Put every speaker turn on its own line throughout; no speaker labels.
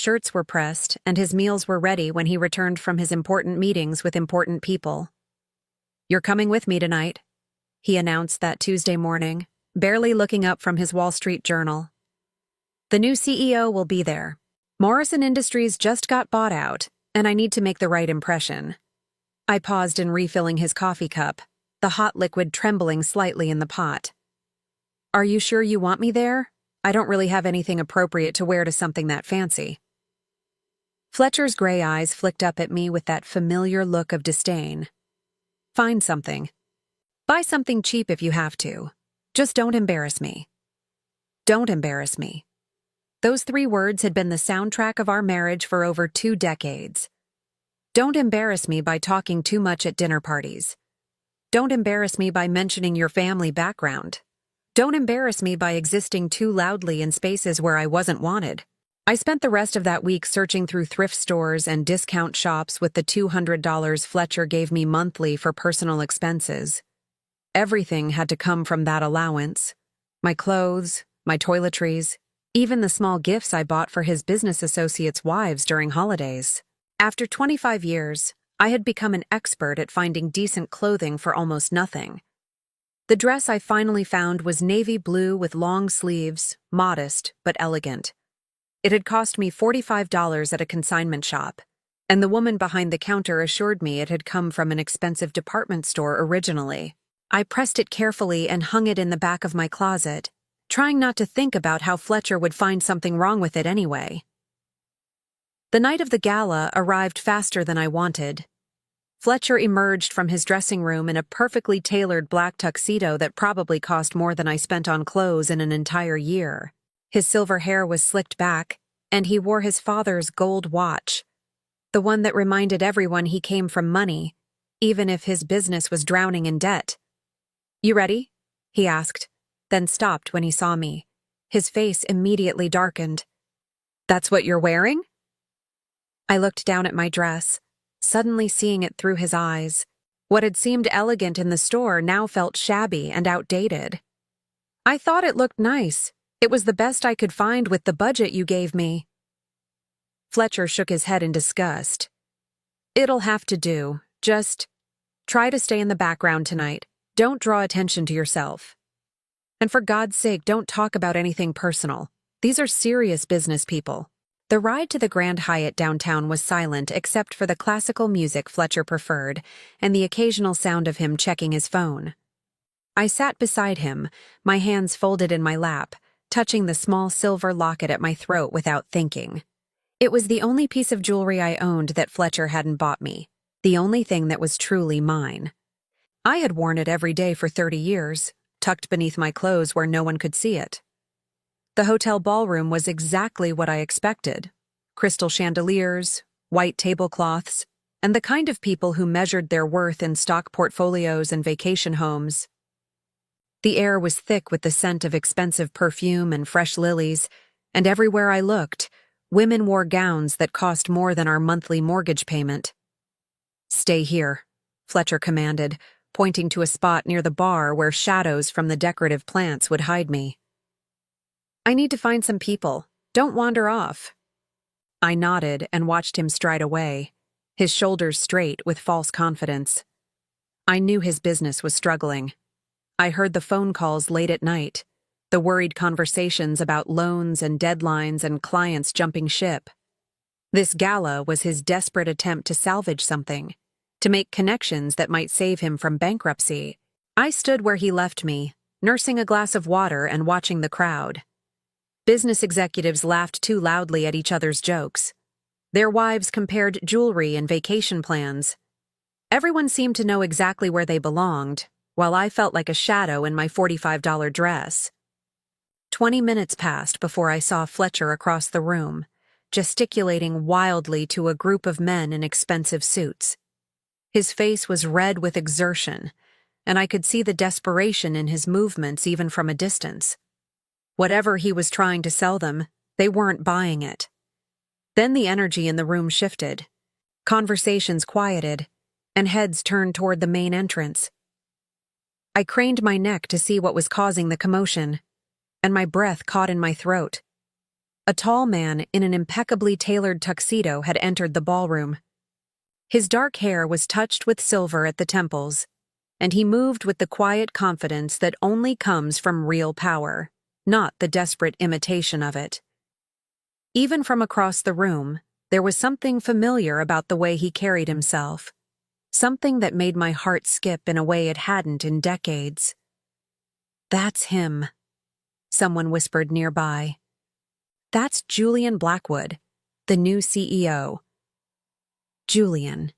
shirts were pressed and his meals were ready when he returned from his important meetings with important people. "You're coming with me tonight," he announced that Tuesday morning, barely looking up from his Wall Street Journal. "The new CEO will be there. Morrison Industries just got bought out, and I need to make the right impression." I paused in refilling his coffee cup, the hot liquid trembling slightly in the pot. "Are you sure you want me there? I don't really have anything appropriate to wear to something that fancy." Fletcher's gray eyes flicked up at me with that familiar look of disdain. "Find something. Buy something cheap if you have to. Just don't embarrass me." Don't embarrass me. Those 3 words had been the soundtrack of our marriage for over 2 decades. Don't embarrass me by talking too much at dinner parties. Don't embarrass me by mentioning your family background. Don't embarrass me by existing too loudly in spaces where I wasn't wanted. I spent the rest of that week searching through thrift stores and discount shops with the $200 Fletcher gave me monthly for personal expenses. Everything had to come from that allowance. My clothes, my toiletries, even the small gifts I bought for his business associates' wives during holidays. After 25 years, I had become an expert at finding decent clothing for almost nothing. The dress I finally found was navy blue with long sleeves, modest but elegant. It had cost me $45 at a consignment shop, and the woman behind the counter assured me it had come from an expensive department store originally. I pressed it carefully and hung it in the back of my closet, trying not to think about how Fletcher would find something wrong with it anyway. The night of the gala arrived faster than I wanted. Fletcher emerged from his dressing room in a perfectly tailored black tuxedo that probably cost more than I spent on clothes in an entire year. His silver hair was slicked back, and he wore his father's gold watch, the one that reminded everyone he came from money, even if his business was drowning in debt. "You ready?" he asked, then stopped when he saw me. His face immediately darkened. "That's what you're wearing?" I looked down at my dress, suddenly seeing it through his eyes. What had seemed elegant in the store now felt shabby and outdated. "I thought it looked nice. It was the best I could find with the budget you gave me." Fletcher shook his head in disgust. "It'll have to do. Just try to stay in the background tonight. Don't draw attention to yourself. And for God's sake, don't talk about anything personal. These are serious business people." The ride to the Grand Hyatt downtown was silent except for the classical music Fletcher preferred and the occasional sound of him checking his phone. I sat beside him, my hands folded in my lap, touching the small silver locket at my throat without thinking. It was the only piece of jewelry I owned that Fletcher hadn't bought me, the only thing that was truly mine. I had worn it every day for 30 years, tucked beneath my clothes where no one could see it. The hotel ballroom was exactly what I expected. Crystal chandeliers, white tablecloths, and the kind of people who measured their worth in stock portfolios and vacation homes. The air was thick with the scent of expensive perfume and fresh lilies, and everywhere I looked, women wore gowns that cost more than our monthly mortgage payment. "Stay here," Fletcher commanded, pointing to a spot near the bar where shadows from the decorative plants would hide me. "I need to find some people. Don't wander off." I nodded and watched him stride away, his shoulders straight with false confidence. I knew his business was struggling. I heard the phone calls late at night, the worried conversations about loans and deadlines and clients jumping ship. This gala was his desperate attempt to salvage something, to make connections that might save him from bankruptcy. I stood where he left me, nursing a glass of water and watching the crowd. Business executives laughed too loudly at each other's jokes. Their wives compared jewelry and vacation plans. Everyone seemed to know exactly where they belonged, while I felt like a shadow in my $45 dress. 20 minutes passed before I saw Fletcher across the room, gesticulating wildly to a group of men in expensive suits. His face was red with exertion, and I could see the desperation in his movements even from a distance. Whatever he was trying to sell them, they weren't buying it. Then the energy in the room shifted. Conversations quieted, and heads turned toward the main entrance. I craned my neck to see what was causing the commotion, and my breath caught in my throat. A tall man in an impeccably tailored tuxedo had entered the ballroom. His dark hair was touched with silver at the temples, and he moved with the quiet confidence that only comes from real power, not the desperate imitation of it. Even from across the room, there was something familiar about the way he carried himself, something that made my heart skip in a way it hadn't in decades. "That's him," someone whispered nearby. "That's Julian Blackwood, the new CEO." Julian.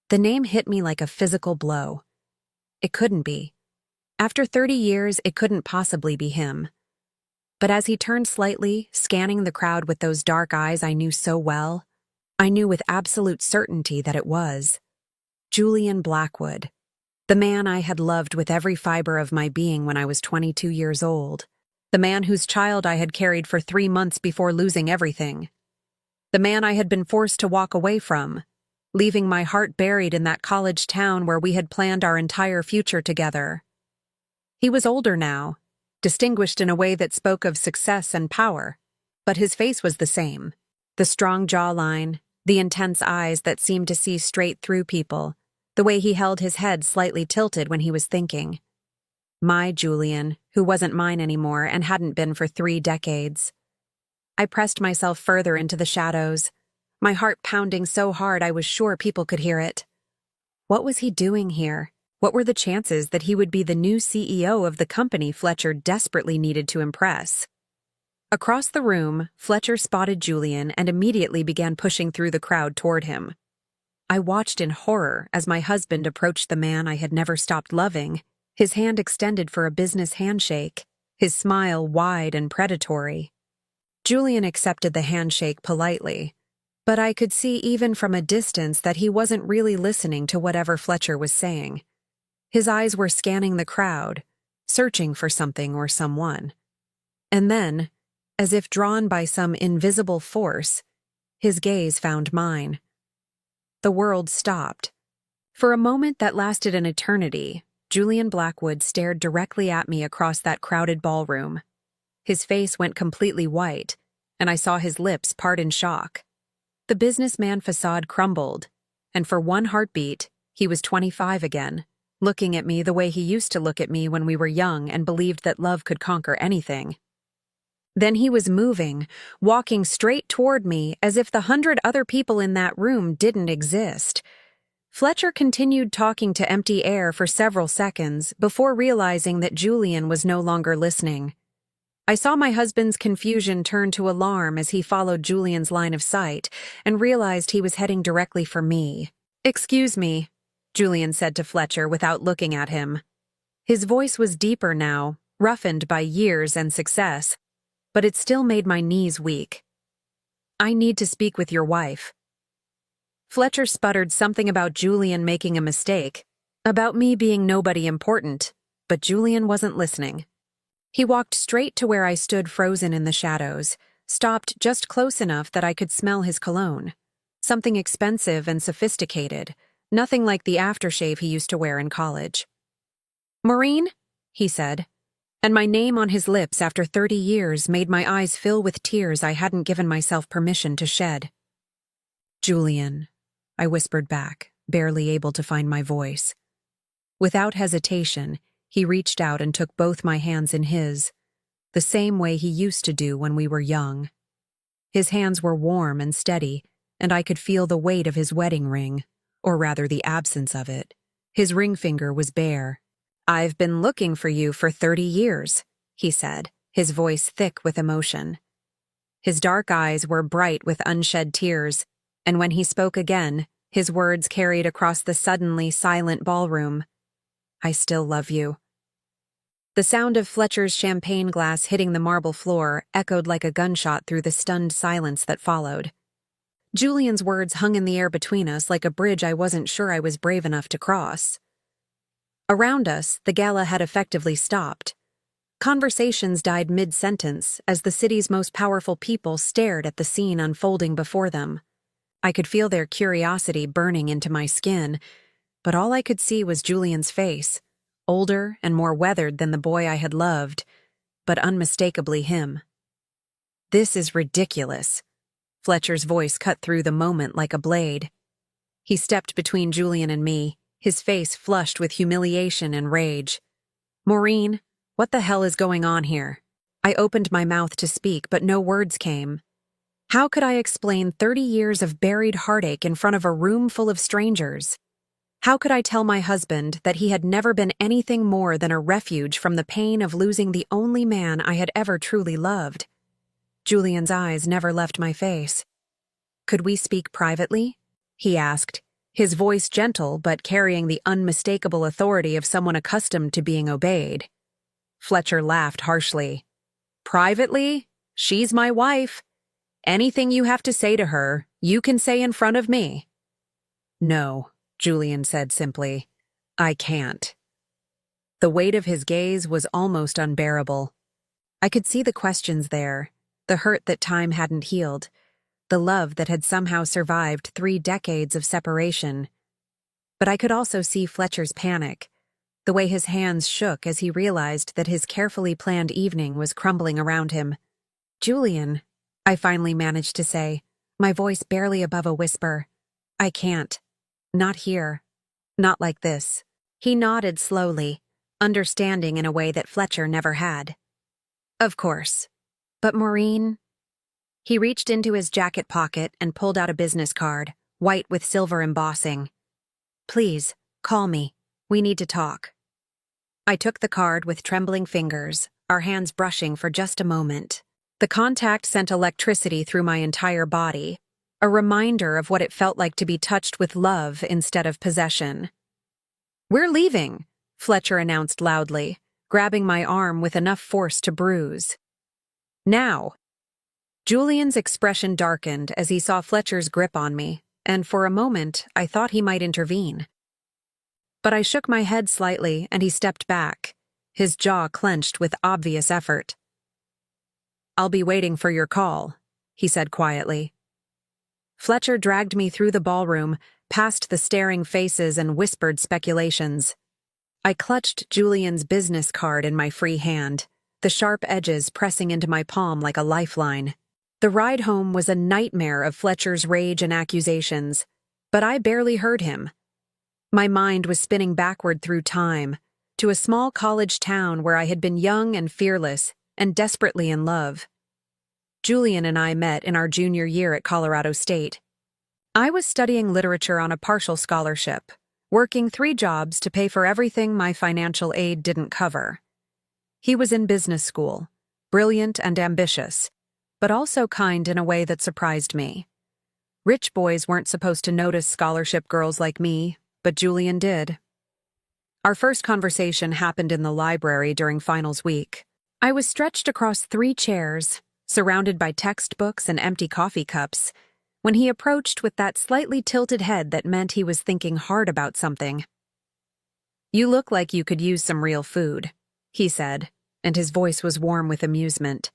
The name hit me like a physical blow. It couldn't be. After 30 years, it couldn't possibly be him. But as he turned slightly, scanning the crowd with those dark eyes I knew so well, I knew with absolute certainty that it was Julian Blackwood, the man I had loved with every fiber of my being when I was 22 years old, the man whose child I had carried for 3 months before losing everything, the man I had been forced to walk away from, leaving my heart buried in that college town where we had planned our entire future together. He was older now, distinguished in a way that spoke of success and power, but his face was the same. The strong jawline, the intense eyes that seemed to see straight through people, the way he held his head slightly tilted when he was thinking. My Julian, who wasn't mine anymore and hadn't been for 3 decades. I pressed myself further into the shadows, my heart pounding so hard I was sure people could hear it. What was he doing here? What were the chances that he would be the new CEO of the company Fletcher desperately needed to impress? Across the room, Fletcher spotted Julian and immediately began pushing through the crowd toward him. I watched in horror as my husband approached the man I had never stopped loving, his hand extended for a business handshake, his smile wide and predatory. Julian accepted the handshake politely, but I could see even from a distance that he wasn't really listening to whatever Fletcher was saying. His eyes were scanning the crowd, searching for something or someone. And then, as if drawn by some invisible force, his gaze found mine. The world stopped. For a moment that lasted an eternity, Julian Blackwood stared directly at me across that crowded ballroom. His face went completely white, and I saw his lips part in shock. The businessman facade crumbled, and for one heartbeat, he was 25 again, looking at me the way he used to look at me when we were young and believed that love could conquer anything. Then he was moving, walking straight toward me as if the 100 other people in that room didn't exist. Fletcher continued talking to empty air for several seconds before realizing that Julian was no longer listening. I saw my husband's confusion turn to alarm as he followed Julian's line of sight and realized he was heading directly for me. "Excuse me," Julian said to Fletcher without looking at him. His voice was deeper now, roughened by years and success, but it still made my knees weak. "I need to speak with your wife." Fletcher sputtered something about Julian making a mistake, about me being nobody important, but Julian wasn't listening. He walked straight to where I stood frozen in the shadows, stopped just close enough that I could smell his cologne. Something expensive and sophisticated, nothing like the aftershave he used to wear in college. "Maureen?" he said, and my name on his lips after 30 years made my eyes fill with tears I hadn't given myself permission to shed. "Julian," I whispered back, barely able to find my voice. Without hesitation, he reached out and took both my hands in his, the same way he used to do when we were young. His hands were warm and steady, and I could feel the weight of his wedding ring, or rather the absence of it. His ring finger was bare. "I've been looking for you for 30 years, he said, his voice thick with emotion. His dark eyes were bright with unshed tears, and when he spoke again, his words carried across the suddenly silent ballroom. "I still love you." The sound of Fletcher's champagne glass hitting the marble floor echoed like a gunshot through the stunned silence that followed. Julian's words hung in the air between us like a bridge I wasn't sure I was brave enough to cross. Around us, the gala had effectively stopped. Conversations died mid-sentence as the city's most powerful people stared at the scene unfolding before them. I could feel their curiosity burning into my skin, but all I could see was Julian's face, older and more weathered than the boy I had loved, but unmistakably him. This is ridiculous. Fletcher's voice cut through the moment like a blade. He stepped between Julian and me, his face flushed with humiliation and rage. Maureen, what the hell is going on here? I opened my mouth to speak, but no words came. How could I explain 30 years of buried heartache in front of a room full of strangers? How could I tell my husband that he had never been anything more than a refuge from the pain of losing the only man I had ever truly loved? Julian's eyes never left my face. Could we speak privately? He asked, his voice gentle but carrying the unmistakable authority of someone accustomed to being obeyed. Fletcher laughed harshly. Privately? She's my wife. Anything you have to say to her, you can say in front of me. No, Julian said simply. I can't. The weight of his gaze was almost unbearable. I could see the questions there, the hurt that time hadn't healed, the love that had somehow survived 3 decades of separation. But I could also see Fletcher's panic, the way his hands shook as he realized that his carefully planned evening was crumbling around him. Julian, I finally managed to say, my voice barely above a whisper. I can't. Not here. Not like this. He nodded slowly, understanding in a way that Fletcher never had. Of course. But Maureen... He reached into his jacket pocket and pulled out a business card, white with silver embossing. Please, call me. We need to talk. I took the card with trembling fingers, our hands brushing for just a moment. The contact sent electricity through my entire body, a reminder of what it felt like to be touched with love instead of possession. We're leaving, Fletcher announced loudly, grabbing my arm with enough force to bruise. Now. Julian's expression darkened as he saw Fletcher's grip on me, and for a moment I thought he might intervene. But I shook my head slightly and he stepped back, his jaw clenched with obvious effort. I'll be waiting for your call, he said quietly. Fletcher dragged me through the ballroom, past the staring faces and whispered speculations. I clutched Julian's business card in my free hand, the sharp edges pressing into my palm like a lifeline. The ride home was a nightmare of Fletcher's rage and accusations, but I barely heard him. My mind was spinning backward through time, to a small college town where I had been young and fearless and desperately in love. Julian and I met in our junior year at Colorado State. I was studying literature on a partial scholarship, working 3 jobs to pay for everything my financial aid didn't cover. He was in business school, brilliant and ambitious, but also kind in a way that surprised me. Rich boys weren't supposed to notice scholarship girls like me, but Julian did. Our first conversation happened in the library during finals week. I was stretched across 3 chairs, surrounded by textbooks and empty coffee cups, when he approached with that slightly tilted head that meant he was thinking hard about something. You look like you could use some real food, he said, and his voice was warm with amusement.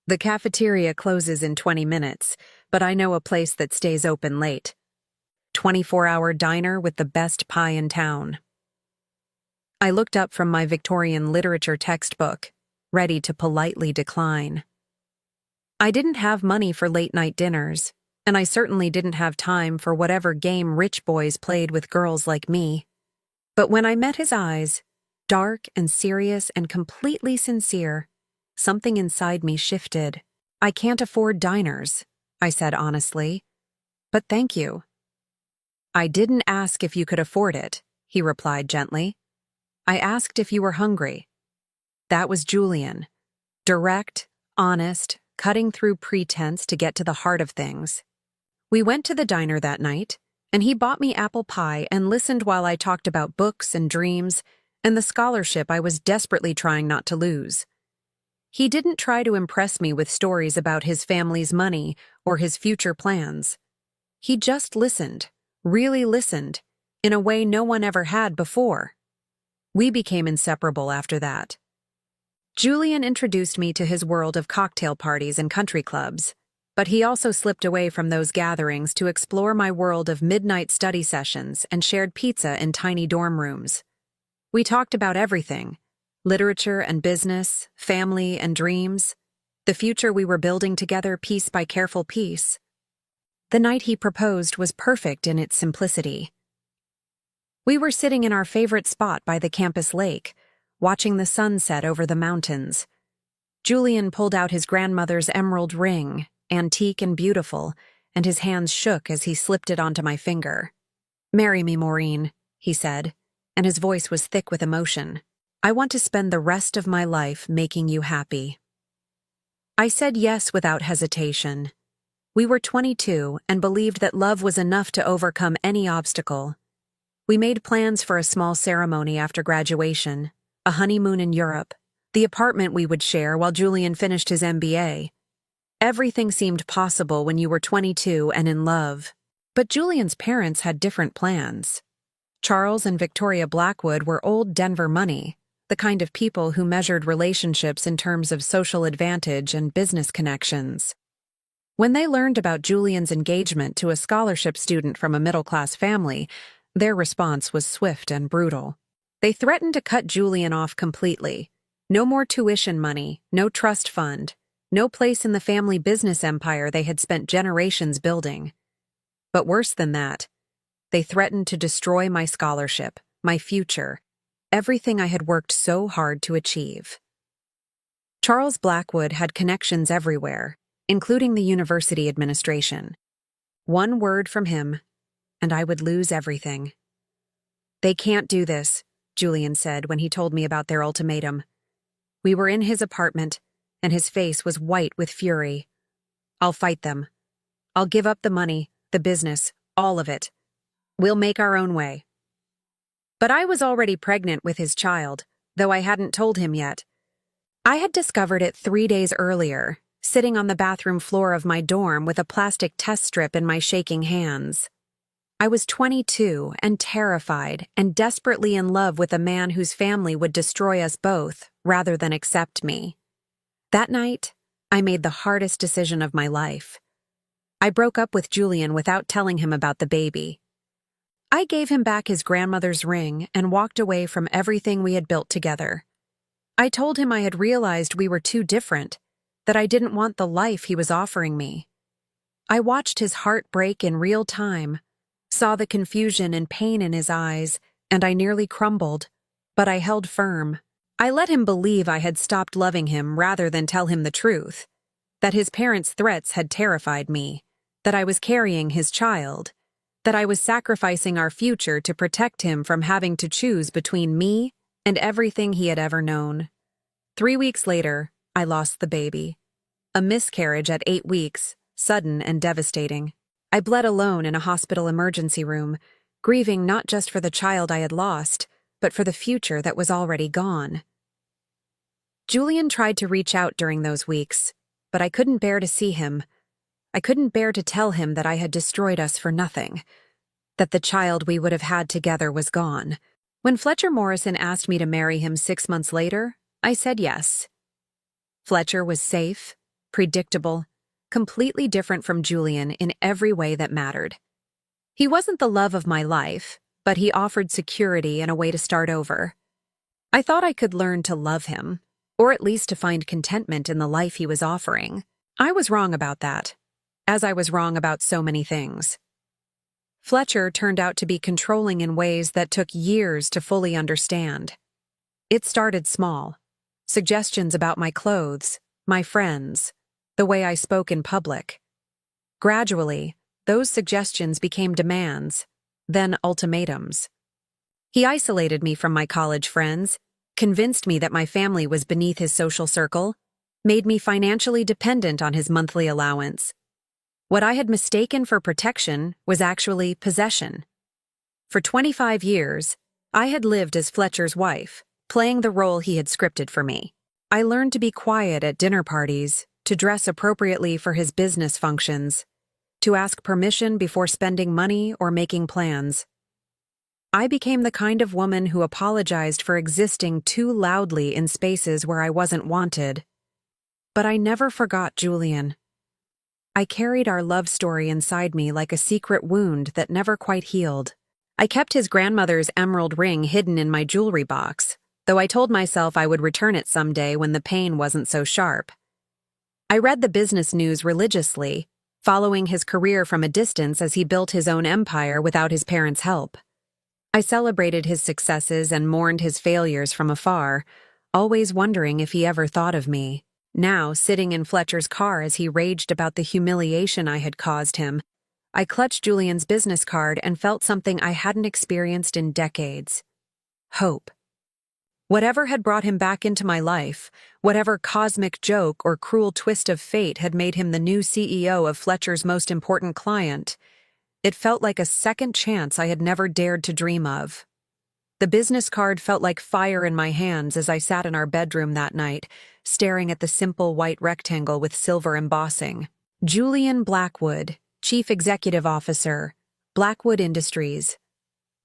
The cafeteria closes in 20 minutes, but I know a place that stays open late. 24-hour diner with the best pie in town. I looked up from my Victorian literature textbook, ready to politely decline. I didn't have money for late-night dinners, and I certainly didn't have time for whatever game rich boys played with girls like me. But when I met his eyes, dark and serious and completely sincere, something inside me shifted. I can't afford diners, I said honestly. But thank you. I didn't ask if you could afford it, he replied gently. I asked if you were hungry. That was Julian. Direct, honest, cutting through pretense to get to the heart of things. We went to the diner that night, and he bought me apple pie and listened while I talked about books and dreams and the scholarship I was desperately trying not to lose. He didn't try to impress me with stories about his family's money or his future plans. He just listened, really listened, in a way no one ever had before. We became inseparable after that. Julian introduced me to his world of cocktail parties and country clubs, but he also slipped away from those gatherings to explore my world of midnight study sessions and shared pizza in tiny dorm rooms. We talked about everything: literature and business, family and dreams. The future we were building together piece by careful piece. The night he proposed was perfect in its simplicity. We were sitting in our favorite spot by the campus lake, watching the sun set over the mountains. Julian pulled out his grandmother's emerald ring, antique and beautiful, and his hands shook as he slipped it onto my finger. "Marry me, Maureen," he said, and his voice was thick with emotion. "I want to spend the rest of my life making you happy." I said yes without hesitation. We were 22 and believed that love was enough to overcome any obstacle. We made plans for a small ceremony after graduation, a honeymoon in Europe, the apartment we would share while Julian finished his MBA. Everything seemed possible when you were 22 and in love. But Julian's parents had different plans. Charles and Victoria Blackwood were old Denver money, the kind of people who measured relationships in terms of social advantage and business connections. When they learned about Julian's engagement to a scholarship student from a middle-class family, their response was swift and brutal. They threatened to cut Julian off completely. No more tuition money, no trust fund, no place in the family business empire they had spent generations building. But worse than that, they threatened to destroy my scholarship, my future, everything I had worked so hard to achieve. Charles Blackwood had connections everywhere, including the university administration. One word from him, and I would lose everything. "They can't do this," Julian said when he told me about their ultimatum. We were in his apartment, and his face was white with fury. "I'll fight them. I'll give up the money, the business, all of it. We'll make our own way." But I was already pregnant with his child, though I hadn't told him yet. I had discovered it 3 days earlier, sitting on the bathroom floor of my dorm with a plastic test strip in my shaking hands. I was 22 and terrified and desperately in love with a man whose family would destroy us both rather than accept me. That night, I made the hardest decision of my life. I broke up with Julian without telling him about the baby. I gave him back his grandmother's ring and walked away from everything we had built together. I told him I had realized we were too different, that I didn't want the life he was offering me. I watched his heart break in real time, saw the confusion and pain in his eyes, and I nearly crumbled, but I held firm. I let him believe I had stopped loving him rather than tell him the truth, that his parents' threats had terrified me, that I was carrying his child, that I was sacrificing our future to protect him from having to choose between me and everything he had ever known. 3 weeks later, I lost the baby. A miscarriage at 8 weeks, sudden and devastating. I bled alone in a hospital emergency room, grieving not just for the child I had lost, but for the future that was already gone. Julian tried to reach out during those weeks, but I couldn't bear to see him. I couldn't bear to tell him that I had destroyed us for nothing, that the child we would have had together was gone. When Fletcher Morrison asked me to marry him 6 months later, I said yes. Fletcher was safe, predictable, completely different from Julian in every way that mattered. He wasn't the love of my life, but he offered security and a way to start over. I thought I could learn to love him, or at least to find contentment in the life he was offering. I was wrong about that, as I was wrong about so many things. Fletcher turned out to be controlling in ways that took years to fully understand. It started small. Suggestions about my clothes, my friends, the way I spoke in public. Gradually, those suggestions became demands, then ultimatums. He isolated me from my college friends, convinced me that my family was beneath his social circle, made me financially dependent on his monthly allowance. What I had mistaken for protection was actually possession. For 25 years, I had lived as Fletcher's wife, playing the role he had scripted for me. I learned to be quiet at dinner parties, to dress appropriately for his business functions, to ask permission before spending money or making plans. I became the kind of woman who apologized for existing too loudly in spaces where I wasn't wanted. But I never forgot Julian. I carried our love story inside me like a secret wound that never quite healed. I kept his grandmother's emerald ring hidden in my jewelry box, though I told myself I would return it someday when the pain wasn't so sharp. I read the business news religiously, following his career from a distance as he built his own empire without his parents' help. I celebrated his successes and mourned his failures from afar, always wondering if he ever thought of me. Now, sitting in Fletcher's car as he raged about the humiliation I had caused him, I clutched Julian's business card and felt something I hadn't experienced in decades. Hope. Whatever had brought him back into my life, whatever cosmic joke or cruel twist of fate had made him the new CEO of Fletcher's most important client, it felt like a second chance I had never dared to dream of. The business card felt like fire in my hands as I sat in our bedroom that night, staring at the simple white rectangle with silver embossing. Julian Blackwood, Chief Executive Officer, Blackwood Industries.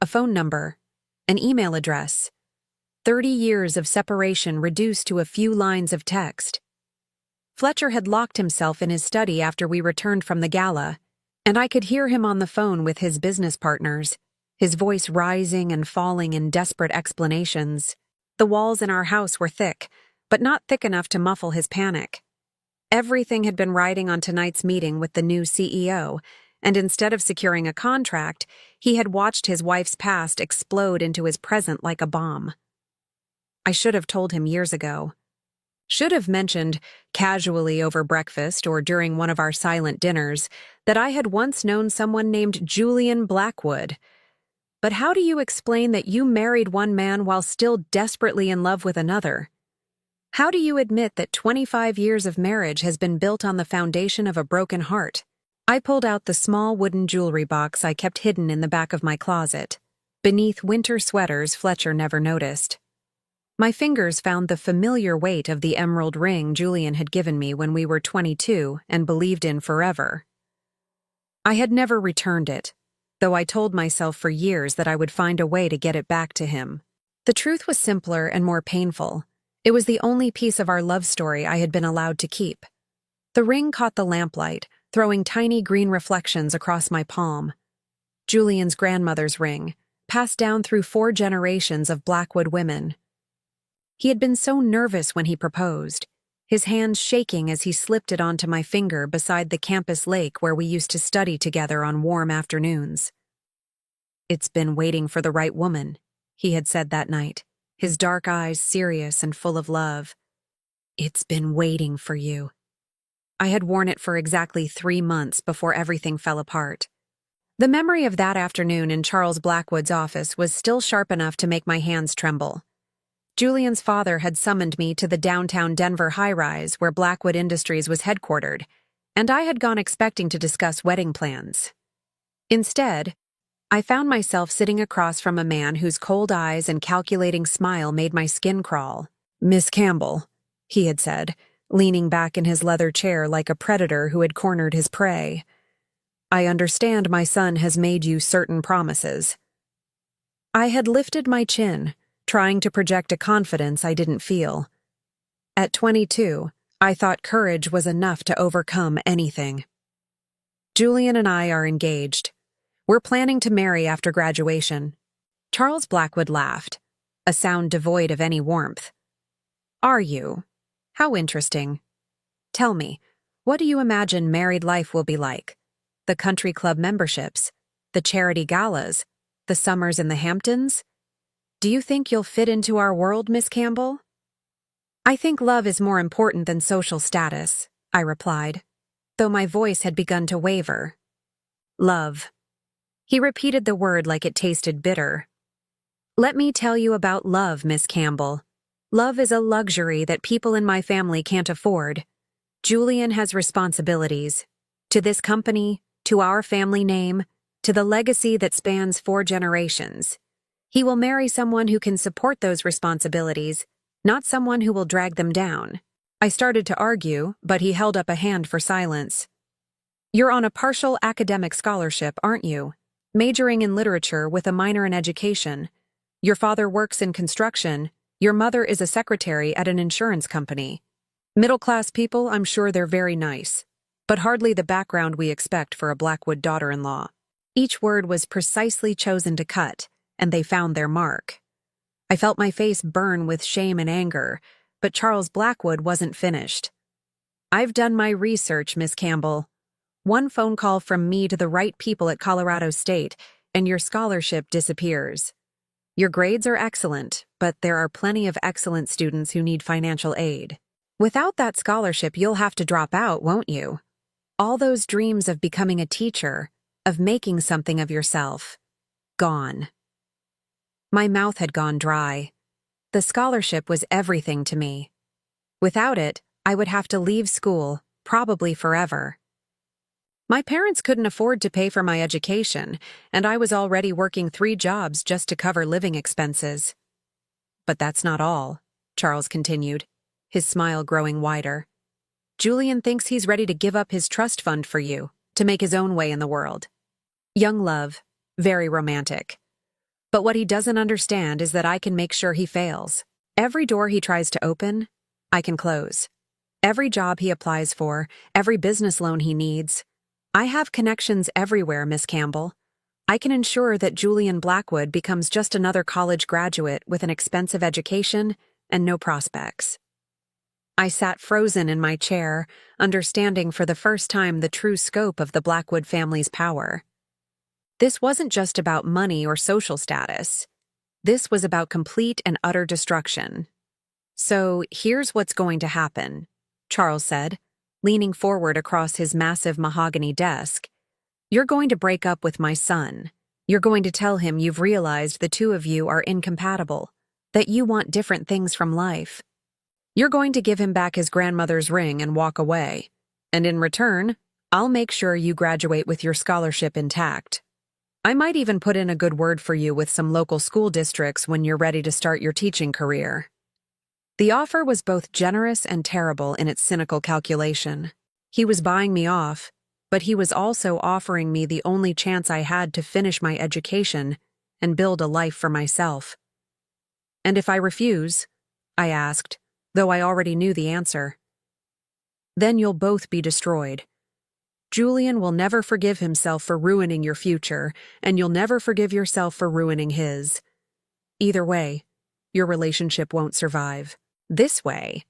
A phone number, an email address. 30 years of separation reduced to a few lines of text. Fletcher had locked himself in his study after we returned from the gala, and I could hear him on the phone with his business partners, his voice rising and falling in desperate explanations. The walls in our house were thick, but not thick enough to muffle his panic. Everything had been riding on tonight's meeting with the new CEO, and instead of securing a contract, he had watched his wife's past explode into his present like a bomb. I should have told him years ago. Should have mentioned, casually over breakfast or during one of our silent dinners, that I had once known someone named Julian Blackwood. But how do you explain that you married one man while still desperately in love with another? How do you admit that 25 years of marriage has been built on the foundation of a broken heart? I pulled out the small wooden jewelry box I kept hidden in the back of my closet. Beneath winter sweaters Fletcher never noticed. My fingers found the familiar weight of the emerald ring Julian had given me when we were 22 and believed in forever. I had never returned it, though I told myself for years that I would find a way to get it back to him. The truth was simpler and more painful. It was the only piece of our love story I had been allowed to keep. The ring caught the lamplight, throwing tiny green reflections across my palm. Julian's grandmother's ring, passed down through 4 generations of Blackwood women. He had been so nervous when he proposed, his hand shaking as he slipped it onto my finger beside the campus lake where we used to study together on warm afternoons. "It's been waiting for the right woman," he had said that night, his dark eyes serious and full of love. "It's been waiting for you." I had worn it for exactly 3 months before everything fell apart. The memory of that afternoon in Charles Blackwood's office was still sharp enough to make my hands tremble. Julian's father had summoned me to the downtown Denver high-rise where Blackwood Industries was headquartered, and I had gone expecting to discuss wedding plans. Instead, I found myself sitting across from a man whose cold eyes and calculating smile made my skin crawl. "Miss Campbell," he had said, leaning back in his leather chair like a predator who had cornered his prey. "I understand my son has made you certain promises." I had lifted my chin, trying to project a confidence I didn't feel. At 22, I thought courage was enough to overcome anything. "Julian and I are engaged. We're planning to marry after graduation." Charles Blackwood laughed, a sound devoid of any warmth. "Are you? How interesting. Tell me, what do you imagine married life will be like? The country club memberships, the charity galas, the summers in the Hamptons? Do you think you'll fit into our world, Miss Campbell?" "I think love is more important than social status," I replied, though my voice had begun to waver. "Love." He repeated the word like it tasted bitter. "Let me tell you about love, Miss Campbell. Love is a luxury that people in my family can't afford. Julian has responsibilities. To this company, to our family name, to the legacy that spans 4 generations. He will marry someone who can support those responsibilities, not someone who will drag them down." I started to argue, but he held up a hand for silence. "You're on a partial academic scholarship, aren't you? Majoring in literature with a minor in education. Your father works in construction. Your mother is a secretary at an insurance company. Middle-class people, I'm sure they're very nice, but hardly the background we expect for a Blackwood daughter-in-law." Each word was precisely chosen to cut, and they found their mark. I felt my face burn with shame and anger, but Charles Blackwood wasn't finished. I've done my research, Miss Campbell. One phone call from me to the right people at Colorado State, and your scholarship disappears. Your grades are excellent, but there are plenty of excellent students who need financial aid. Without that scholarship, you'll have to drop out, won't you? All those dreams of becoming a teacher, of making something of yourself, gone. My mouth had gone dry. The scholarship was everything to me. Without it, I would have to leave school, probably forever. My parents couldn't afford to pay for my education, and I was already working 3 jobs just to cover living expenses. But that's not all, Charles continued, his smile growing wider. Julian thinks he's ready to give up his trust fund for you, to make his own way in the world. Young love, very romantic. But what he doesn't understand is that I can make sure he fails. Every door he tries to open, I can close. Every job he applies for, every business loan he needs. I have connections everywhere, Miss Campbell. I can ensure that Julian Blackwood becomes just another college graduate with an expensive education and no prospects. I sat frozen in my chair, understanding for the first time the true scope of the Blackwood family's power. This wasn't just about money or social status. This was about complete and utter destruction. So here's what's going to happen, Charles said, leaning forward across his massive mahogany desk. You're going to break up with my son. You're going to tell him you've realized the two of you are incompatible, that you want different things from life. You're going to give him back his grandmother's ring and walk away. And in return, I'll make sure you graduate with your scholarship intact. I might even put in a good word for you with some local school districts when you're ready to start your teaching career. The offer was both generous and terrible in its cynical calculation. He was buying me off, but he was also offering me the only chance I had to finish my education and build a life for myself. And if I refuse, I asked, though I already knew the answer, then you'll both be destroyed. Julian will never forgive himself for ruining your future, and you'll never forgive yourself for ruining his. Either way, your relationship won't survive. This way,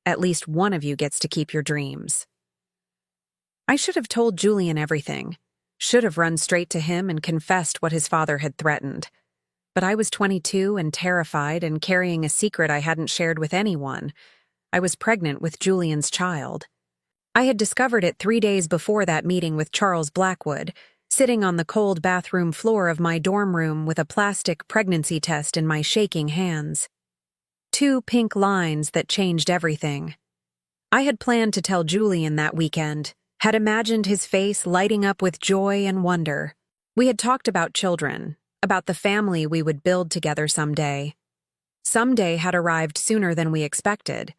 at least one of you gets to keep your dreams. I should have told Julian everything, should have run straight to him and confessed what his father had threatened. But I was 22 and terrified and carrying a secret I hadn't shared with anyone. I was pregnant with Julian's child. I had discovered it 3 days before that meeting with Charles Blackwood, sitting on the cold bathroom floor of my dorm room with a plastic pregnancy test in my shaking hands. 2 pink lines that changed everything. I had planned to tell Julian that weekend, had imagined his face lighting up with joy and wonder. We had talked about children, about the family we would build together someday. Someday had arrived sooner than we expected,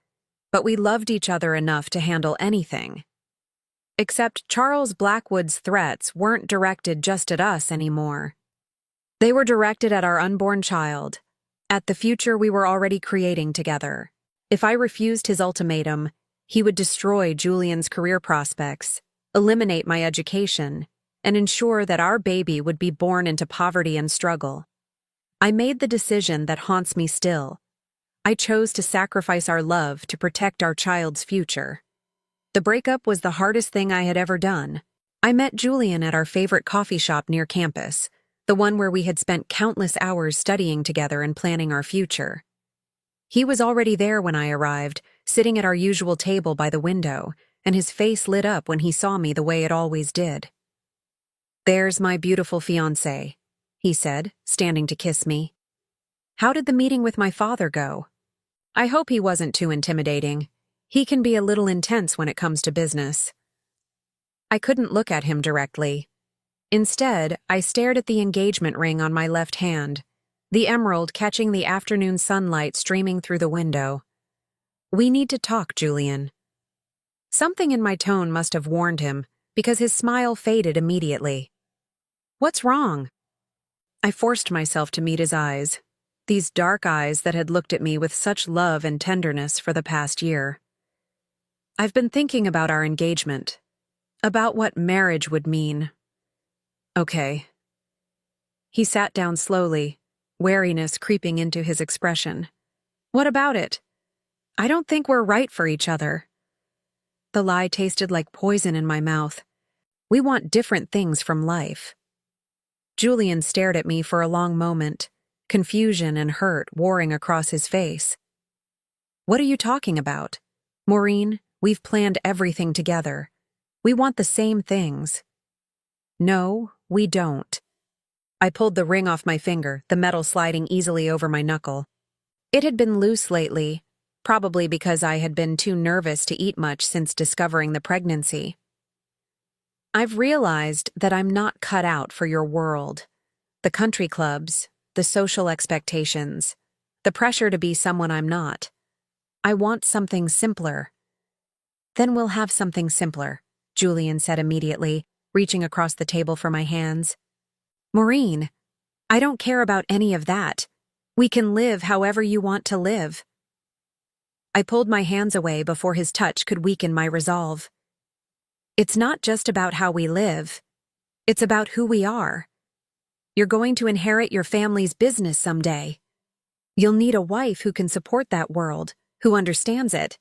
but we loved each other enough to handle anything. Except Charles Blackwood's threats weren't directed just at us anymore. They were directed at our unborn child, at the future we were already creating together. If I refused his ultimatum, he would destroy Julian's career prospects, eliminate my education, and ensure that our baby would be born into poverty and struggle. I made the decision that haunts me still. I chose to sacrifice our love to protect our child's future. The breakup was the hardest thing I had ever done. I met Julian at our favorite coffee shop near campus, the one where we had spent countless hours studying together and planning our future. He was already there when I arrived, sitting at our usual table by the window, and his face lit up when he saw me the way it always did. "There's my beautiful fiancé," he said, standing to kiss me. "How did the meeting with my father go?" I hope he wasn't too intimidating. He can be a little intense when it comes to business. I couldn't look at him directly. Instead, I stared at the engagement ring on my left hand, the emerald catching the afternoon sunlight streaming through the window. "We need to talk, Julian." Something in my tone must have warned him, because his smile faded immediately. "What's wrong?" I forced myself to meet his eyes, these dark eyes that had looked at me with such love and tenderness for the past year. "I've been thinking about our engagement, about what marriage would mean." "Okay." He sat down slowly, wariness creeping into his expression. "What about it? I don't think we're right for each other." The lie tasted like poison in my mouth. We want different things from life. Julian stared at me for a long moment, confusion and hurt warring across his face. What are you talking about? Maureen, we've planned everything together. We want the same things. No, we don't. I pulled the ring off my finger, the metal sliding easily over my knuckle. It had been loose lately, probably because I had been too nervous to eat much since discovering the pregnancy. I've realized that I'm not cut out for your world. The country clubs, the social expectations, the pressure to be someone I'm not. I want something simpler. Then we'll have something simpler, Julian said immediately, reaching across the table for my hands. Maureen, I don't care about any of that. We can live however you want to live. I pulled my hands away before his touch could weaken my resolve. It's not just about how we live. It's about who we are. You're going to inherit your family's business someday. You'll need a wife who can support that world, who understands it.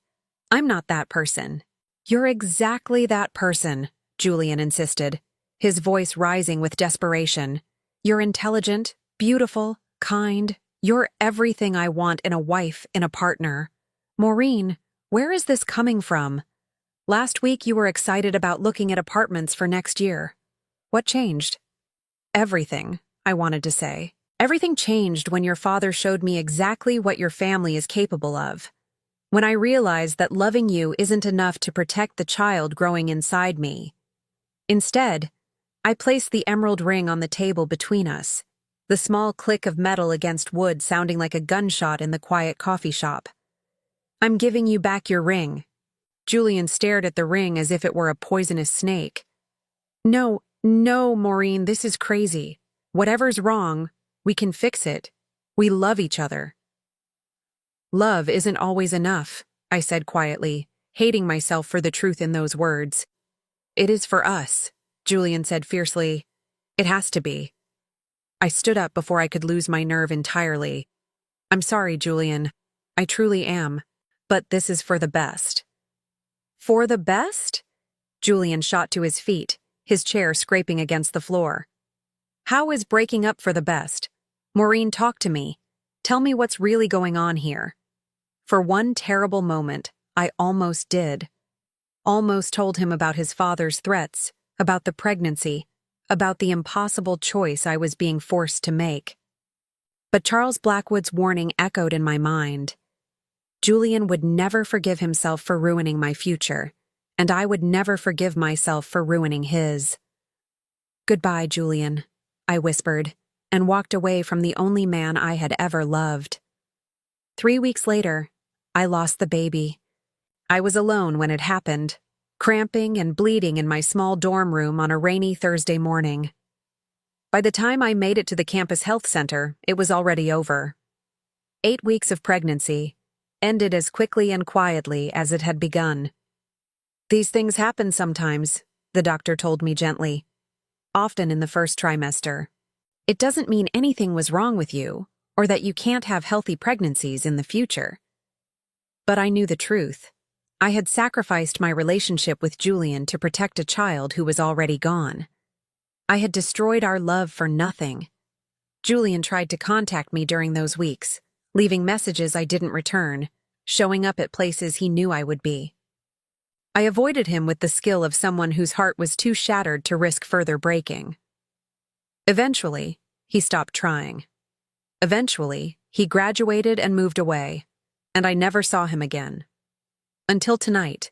I'm not that person. You're exactly that person, Julian insisted, his voice rising with desperation. You're intelligent, beautiful, kind. You're everything I want in a wife, in a partner. Maureen, where is this coming from? Last week you were excited about looking at apartments for next year. What changed? Everything, I wanted to say. Everything changed when your father showed me exactly what your family is capable of. When I realized that loving you isn't enough to protect the child growing inside me. Instead, I placed the emerald ring on the table between us, the small click of metal against wood sounding like a gunshot in the quiet coffee shop. I'm giving you back your ring. Julian stared at the ring as if it were a poisonous snake. No, Maureen, this is crazy. Whatever's wrong, we can fix it. We love each other. Love isn't always enough, I said quietly, hating myself for the truth in those words. It is for us, Julian said fiercely. It has to be. I stood up before I could lose my nerve entirely. I'm sorry, Julian. I truly am. But this is for the best. For the best? Julian shot to his feet, his chair scraping against the floor. How is breaking up for the best? Maureen, talk to me. Tell me what's really going on here. For one terrible moment, I almost did. Almost told him about his father's threats, about the pregnancy, about the impossible choice I was being forced to make. But Charles Blackwood's warning echoed in my mind. Julian would never forgive himself for ruining my future, and I would never forgive myself for ruining his. Goodbye, Julian, I whispered, and walked away from the only man I had ever loved. 3 weeks later, I lost the baby. I was alone when it happened, cramping and bleeding in my small dorm room on a rainy Thursday morning. By the time I made it to the campus health center, it was already over. 8 weeks of pregnancy ended as quickly and quietly as it had begun. These things happen sometimes, the doctor told me gently. Often in the first trimester. It doesn't mean anything was wrong with you, or that you can't have healthy pregnancies in the future. But I knew the truth. I had sacrificed my relationship with Julian to protect a child who was already gone. I had destroyed our love for nothing. Julian tried to contact me during those weeks, leaving messages I didn't return, showing up at places he knew I would be. I avoided him with the skill of someone whose heart was too shattered to risk further breaking. Eventually, he stopped trying. Eventually, he graduated and moved away, and I never saw him again. Until tonight.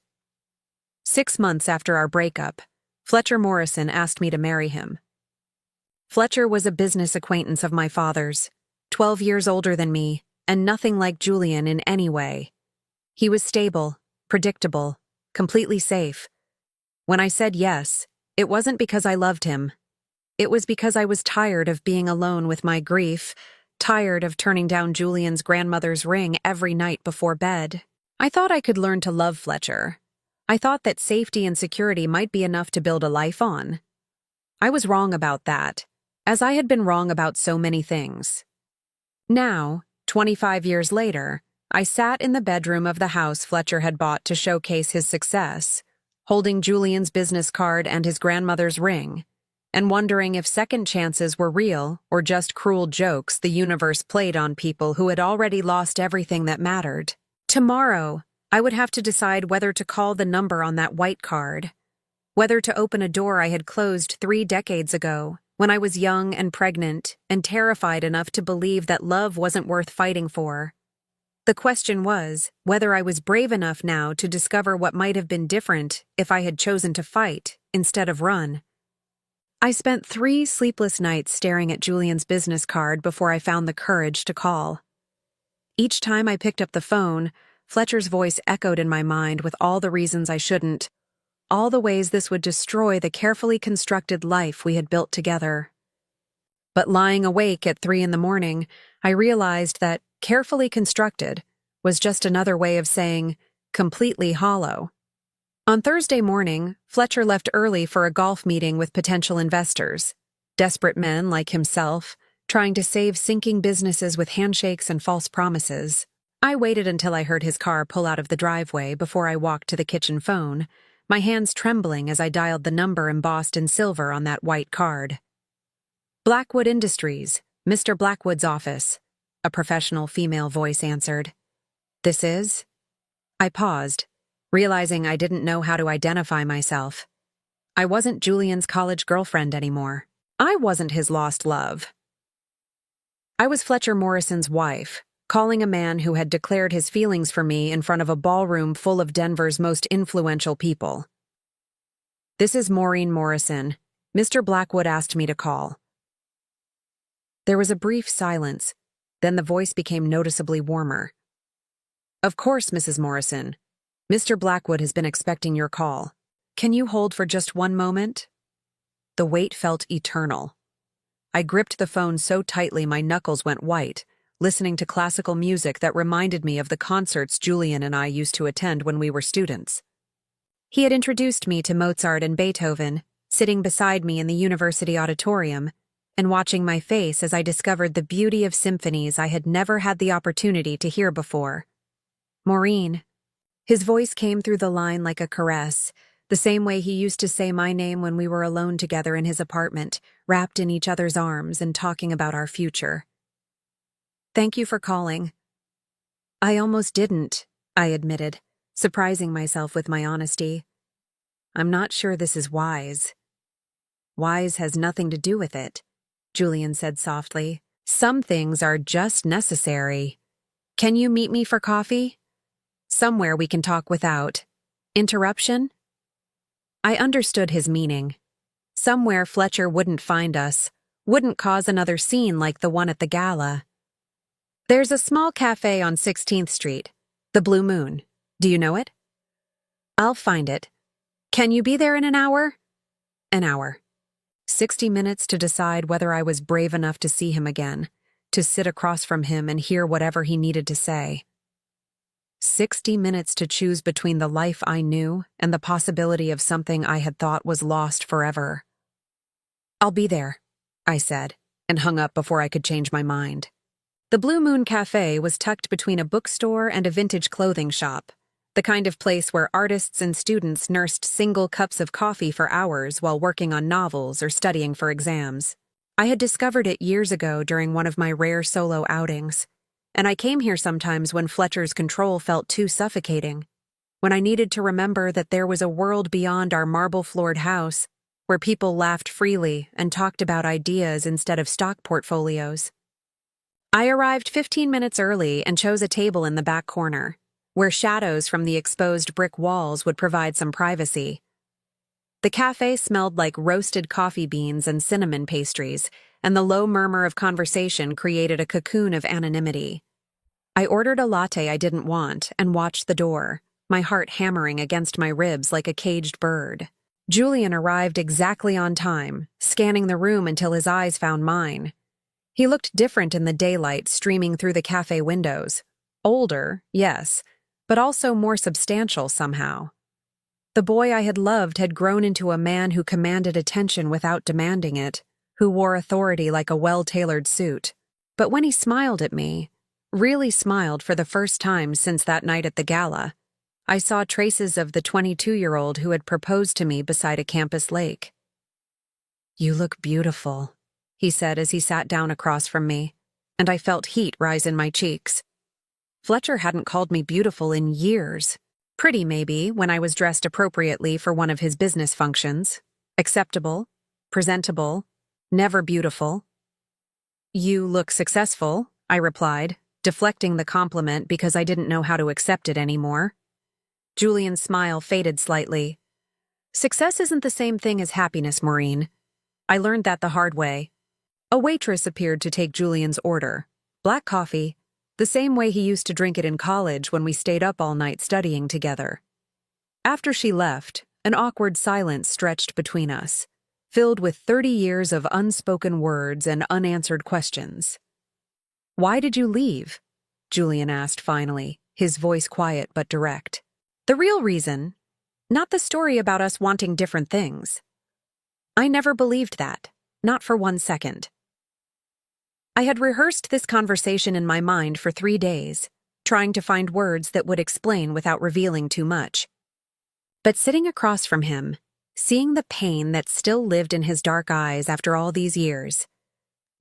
6 months after our breakup, Fletcher Morrison asked me to marry him. Fletcher was a business acquaintance of my father's, 12 years older than me, and nothing like Julian in any way. He was stable, predictable, completely safe. When I said yes, it wasn't because I loved him. It was because I was tired of being alone with my grief, tired of turning down Julian's grandmother's ring every night before bed. I thought I could learn to love Fletcher. I thought that safety and security might be enough to build a life on. I was wrong about that, as I had been wrong about so many things. Now, 25 years later, I sat in the bedroom of the house Fletcher had bought to showcase his success, holding Julian's business card and his grandmother's ring, and wondering if second chances were real or just cruel jokes the universe played on people who had already lost everything that mattered. Tomorrow, I would have to decide whether to call the number on that white card, whether to open a door I had closed 3 decades ago, when I was young and pregnant and terrified enough to believe that love wasn't worth fighting for. The question was whether I was brave enough now to discover what might have been different if I had chosen to fight instead of run. I spent 3 sleepless nights staring at Julian's business card before I found the courage to call. Each time I picked up the phone, Fletcher's voice echoed in my mind with all the reasons I shouldn't, all the ways this would destroy the carefully constructed life we had built together. But lying awake at 3 in the morning, I realized that carefully constructed was just another way of saying completely hollow. On Thursday morning, Fletcher left early for a golf meeting with potential investors, desperate men like himself, trying to save sinking businesses with handshakes and false promises. I waited until I heard his car pull out of the driveway before I walked to the kitchen phone, my hands trembling as I dialed the number embossed in silver on that white card. Blackwood Industries, Mr. Blackwood's office, a professional female voice answered. This is? I paused, realizing I didn't know how to identify myself. I wasn't Julian's college girlfriend anymore. I wasn't his lost love. I was Fletcher Morrison's wife, calling a man who had declared his feelings for me in front of a ballroom full of Denver's most influential people. This is Maureen Morrison. Mr. Blackwood asked me to call. There was a brief silence, then the voice became noticeably warmer. Of course, Mrs. Morrison. Mr. Blackwood has been expecting your call. Can you hold for just one moment? The wait felt eternal. I gripped the phone so tightly my knuckles went white, listening to classical music that reminded me of the concerts Julian and I used to attend when we were students. He had introduced me to Mozart and Beethoven, sitting beside me in the university auditorium, and watching my face as I discovered the beauty of symphonies I had never had the opportunity to hear before. Maureen. His voice came through the line like a caress, the same way he used to say my name when we were alone together in his apartment, wrapped in each other's arms and talking about our future. Thank you for calling. I almost didn't, I admitted, surprising myself with my honesty. I'm not sure this is wise. Wise has nothing to do with it, Julian said softly. Some things are just necessary. Can you meet me for coffee? Somewhere we can talk without interruption? I understood his meaning. Somewhere Fletcher wouldn't find us, wouldn't cause another scene like the one at the Gala. There's a small cafe on 16th Street, the Blue Moon. Do you know it? I'll find it. Can you be there in an hour? An hour. 60 minutes to decide whether I was brave enough to see him again, to sit across from him and hear whatever he needed to say. 60 minutes to choose between the life I knew and the possibility of something I had thought was lost forever. I'll be there, I said, and hung up before I could change my mind. The Blue Moon Cafe was tucked between a bookstore and a vintage clothing shop, the kind of place where artists and students nursed single cups of coffee for hours while working on novels or studying for exams. I had discovered it years ago during one of my rare solo outings, and I came here sometimes when Fletcher's control felt too suffocating, when I needed to remember that there was a world beyond our marble-floored house where people laughed freely and talked about ideas instead of stock portfolios. I arrived 15 minutes early and chose a table in the back corner, where shadows from the exposed brick walls would provide some privacy. The cafe smelled like roasted coffee beans and cinnamon pastries, and the low murmur of conversation created a cocoon of anonymity. I ordered a latte I didn't want and watched the door, my heart hammering against my ribs like a caged bird. Julian arrived exactly on time, scanning the room until his eyes found mine. He looked different in the daylight streaming through the cafe windows. Older, yes, but also more substantial somehow. The boy I had loved had grown into a man who commanded attention without demanding it, who wore authority like a well-tailored suit. But when he smiled at me, really smiled for the first time since that night at the Gala, I saw traces of the 22-year-old who had proposed to me beside a campus lake. "You look beautiful," he said as he sat down across from me, and I felt heat rise in my cheeks. Fletcher hadn't called me beautiful in years. Pretty, maybe, when I was dressed appropriately for one of his business functions. Acceptable, presentable, never beautiful. "You look successful," I replied, deflecting the compliment because I didn't know how to accept it anymore. Julian's smile faded slightly. "Success isn't the same thing as happiness, Maureen. I learned that the hard way." A waitress appeared to take Julian's order. Black coffee, the same way he used to drink it in college when we stayed up all night studying together. After she left, an awkward silence stretched between us, filled with 30 years of unspoken words and unanswered questions. "Why did you leave?" Julian asked finally, his voice quiet but direct. "The real reason, not the story about us wanting different things. I never believed that, not for 1 second." I had rehearsed this conversation in my mind for 3 days, trying to find words that would explain without revealing too much. But sitting across from him, seeing the pain that still lived in his dark eyes after all these years,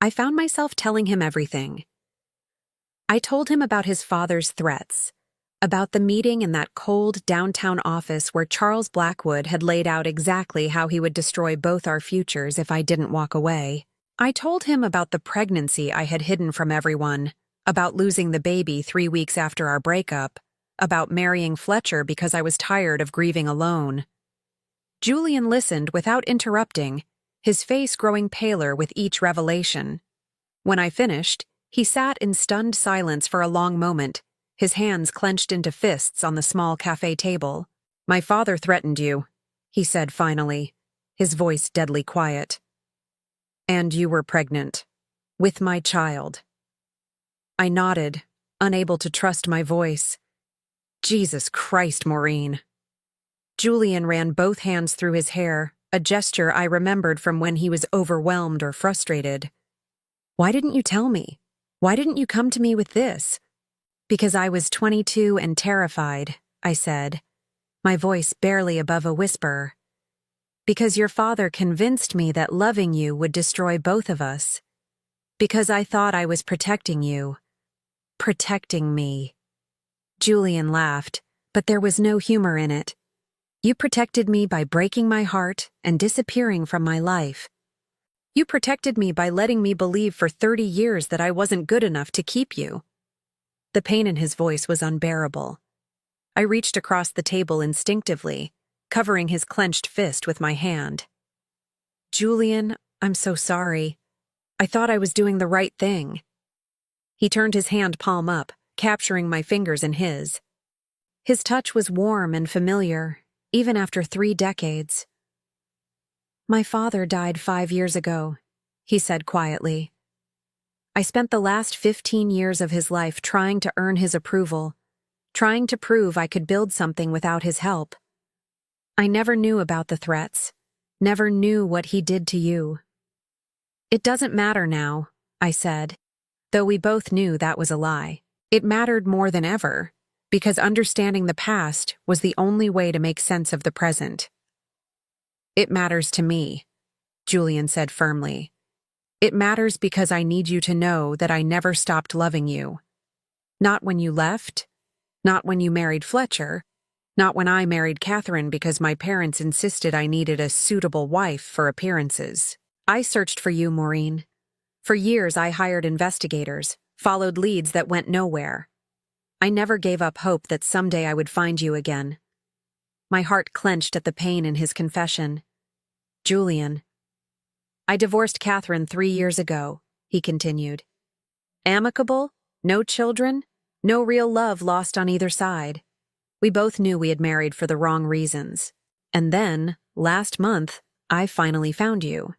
I found myself telling him everything. I told him about his father's threats, about the meeting in that cold downtown office where Charles Blackwood had laid out exactly how he would destroy both our futures if I didn't walk away. I told him about the pregnancy I had hidden from everyone, about losing the baby 3 weeks after our breakup, about marrying Fletcher because I was tired of grieving alone. Julian listened without interrupting, his face growing paler with each revelation. When I finished, he sat in stunned silence for a long moment, his hands clenched into fists on the small cafe table. "My father threatened you," he said finally, his voice deadly quiet. "And you were pregnant. With my child." I nodded, unable to trust my voice. "Jesus Christ, Maureen." Julian ran both hands through his hair, a gesture I remembered from when he was overwhelmed or frustrated. "Why didn't you tell me? Why didn't you come to me with this?" "Because I was 22 and terrified," I said, my voice barely above a whisper. "Because your father convinced me that loving you would destroy both of us. Because I thought I was protecting you. Protecting me." Julian laughed, but there was no humor in it. "You protected me by breaking my heart and disappearing from my life. You protected me by letting me believe for 30 years that I wasn't good enough to keep you." The pain in his voice was unbearable. I reached across the table instinctively, covering his clenched fist with my hand. "Julian, I'm so sorry. I thought I was doing the right thing." He turned his hand palm up, capturing my fingers in his. His touch was warm and familiar, even after 3 decades. "My father died 5 years ago," he said quietly. "I spent the last 15 years of his life trying to earn his approval, trying to prove I could build something without his help. I never knew about the threats, never knew what he did to you." "It doesn't matter now," I said, though we both knew that was a lie. It mattered more than ever, because understanding the past was the only way to make sense of the present. "It matters to me," Julian said firmly. "It matters because I need you to know that I never stopped loving you. Not when you left, not when you married Fletcher, not when I married Catherine because my parents insisted I needed a suitable wife for appearances. I searched for you, Maureen. For years I hired investigators, followed leads that went nowhere. I never gave up hope that someday I would find you again." My heart clenched at the pain in his confession. "Julian." "I divorced Catherine 3 years ago," he continued. "Amicable, no children, no real love lost on either side. We both knew we had married for the wrong reasons. And then, last month, I finally found you.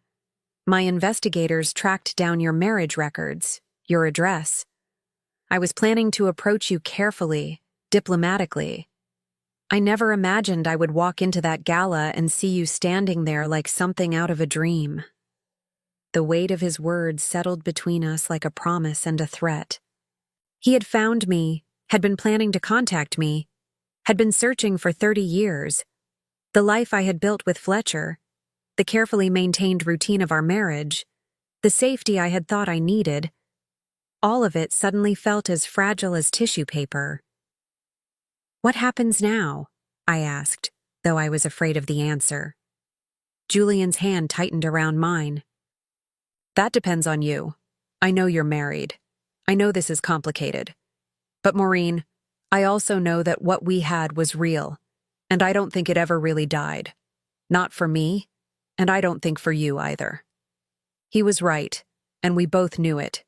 My investigators tracked down your marriage records, your address. I was planning to approach you carefully, diplomatically. I never imagined I would walk into that gala and see you standing there like something out of a dream." The weight of his words settled between us like a promise and a threat. He had found me, had been planning to contact me, had been searching for 30 years. The life I had built with Fletcher, the carefully maintained routine of our marriage, the safety I had thought I needed, all of it suddenly felt as fragile as tissue paper. "What happens now?" I asked, though I was afraid of the answer. Julian's hand tightened around mine. "That depends on you. I know you're married. I know this is complicated. But Maureen, I also know that what we had was real, and I don't think it ever really died. Not for me, and I don't think for you either." He was right, and we both knew it.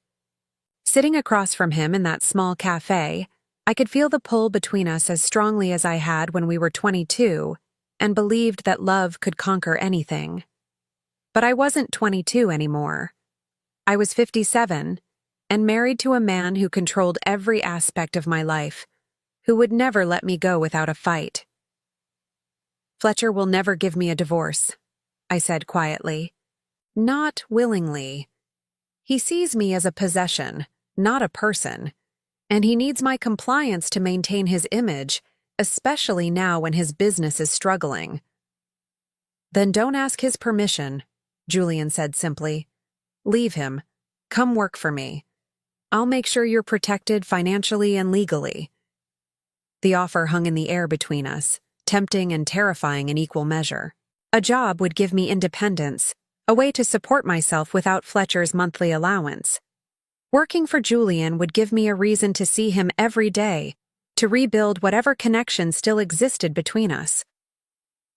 Sitting across from him in that small cafe, I could feel the pull between us as strongly as I had when we were 22 and believed that love could conquer anything. But I wasn't 22 anymore. I was 57 and married to a man who controlled every aspect of my life, who would never let me go without a fight. "Fletcher will never give me a divorce," I said quietly. "Not willingly. He sees me as a possession, not a person, and he needs my compliance to maintain his image, especially now when his business is struggling." "Then don't ask his permission," Julian said simply. "Leave him. Come work for me. I'll make sure you're protected financially and legally." The offer hung in the air between us, tempting and terrifying in equal measure. A job would give me independence, a way to support myself without Fletcher's monthly allowance. Working for Julian would give me a reason to see him every day, to rebuild whatever connection still existed between us.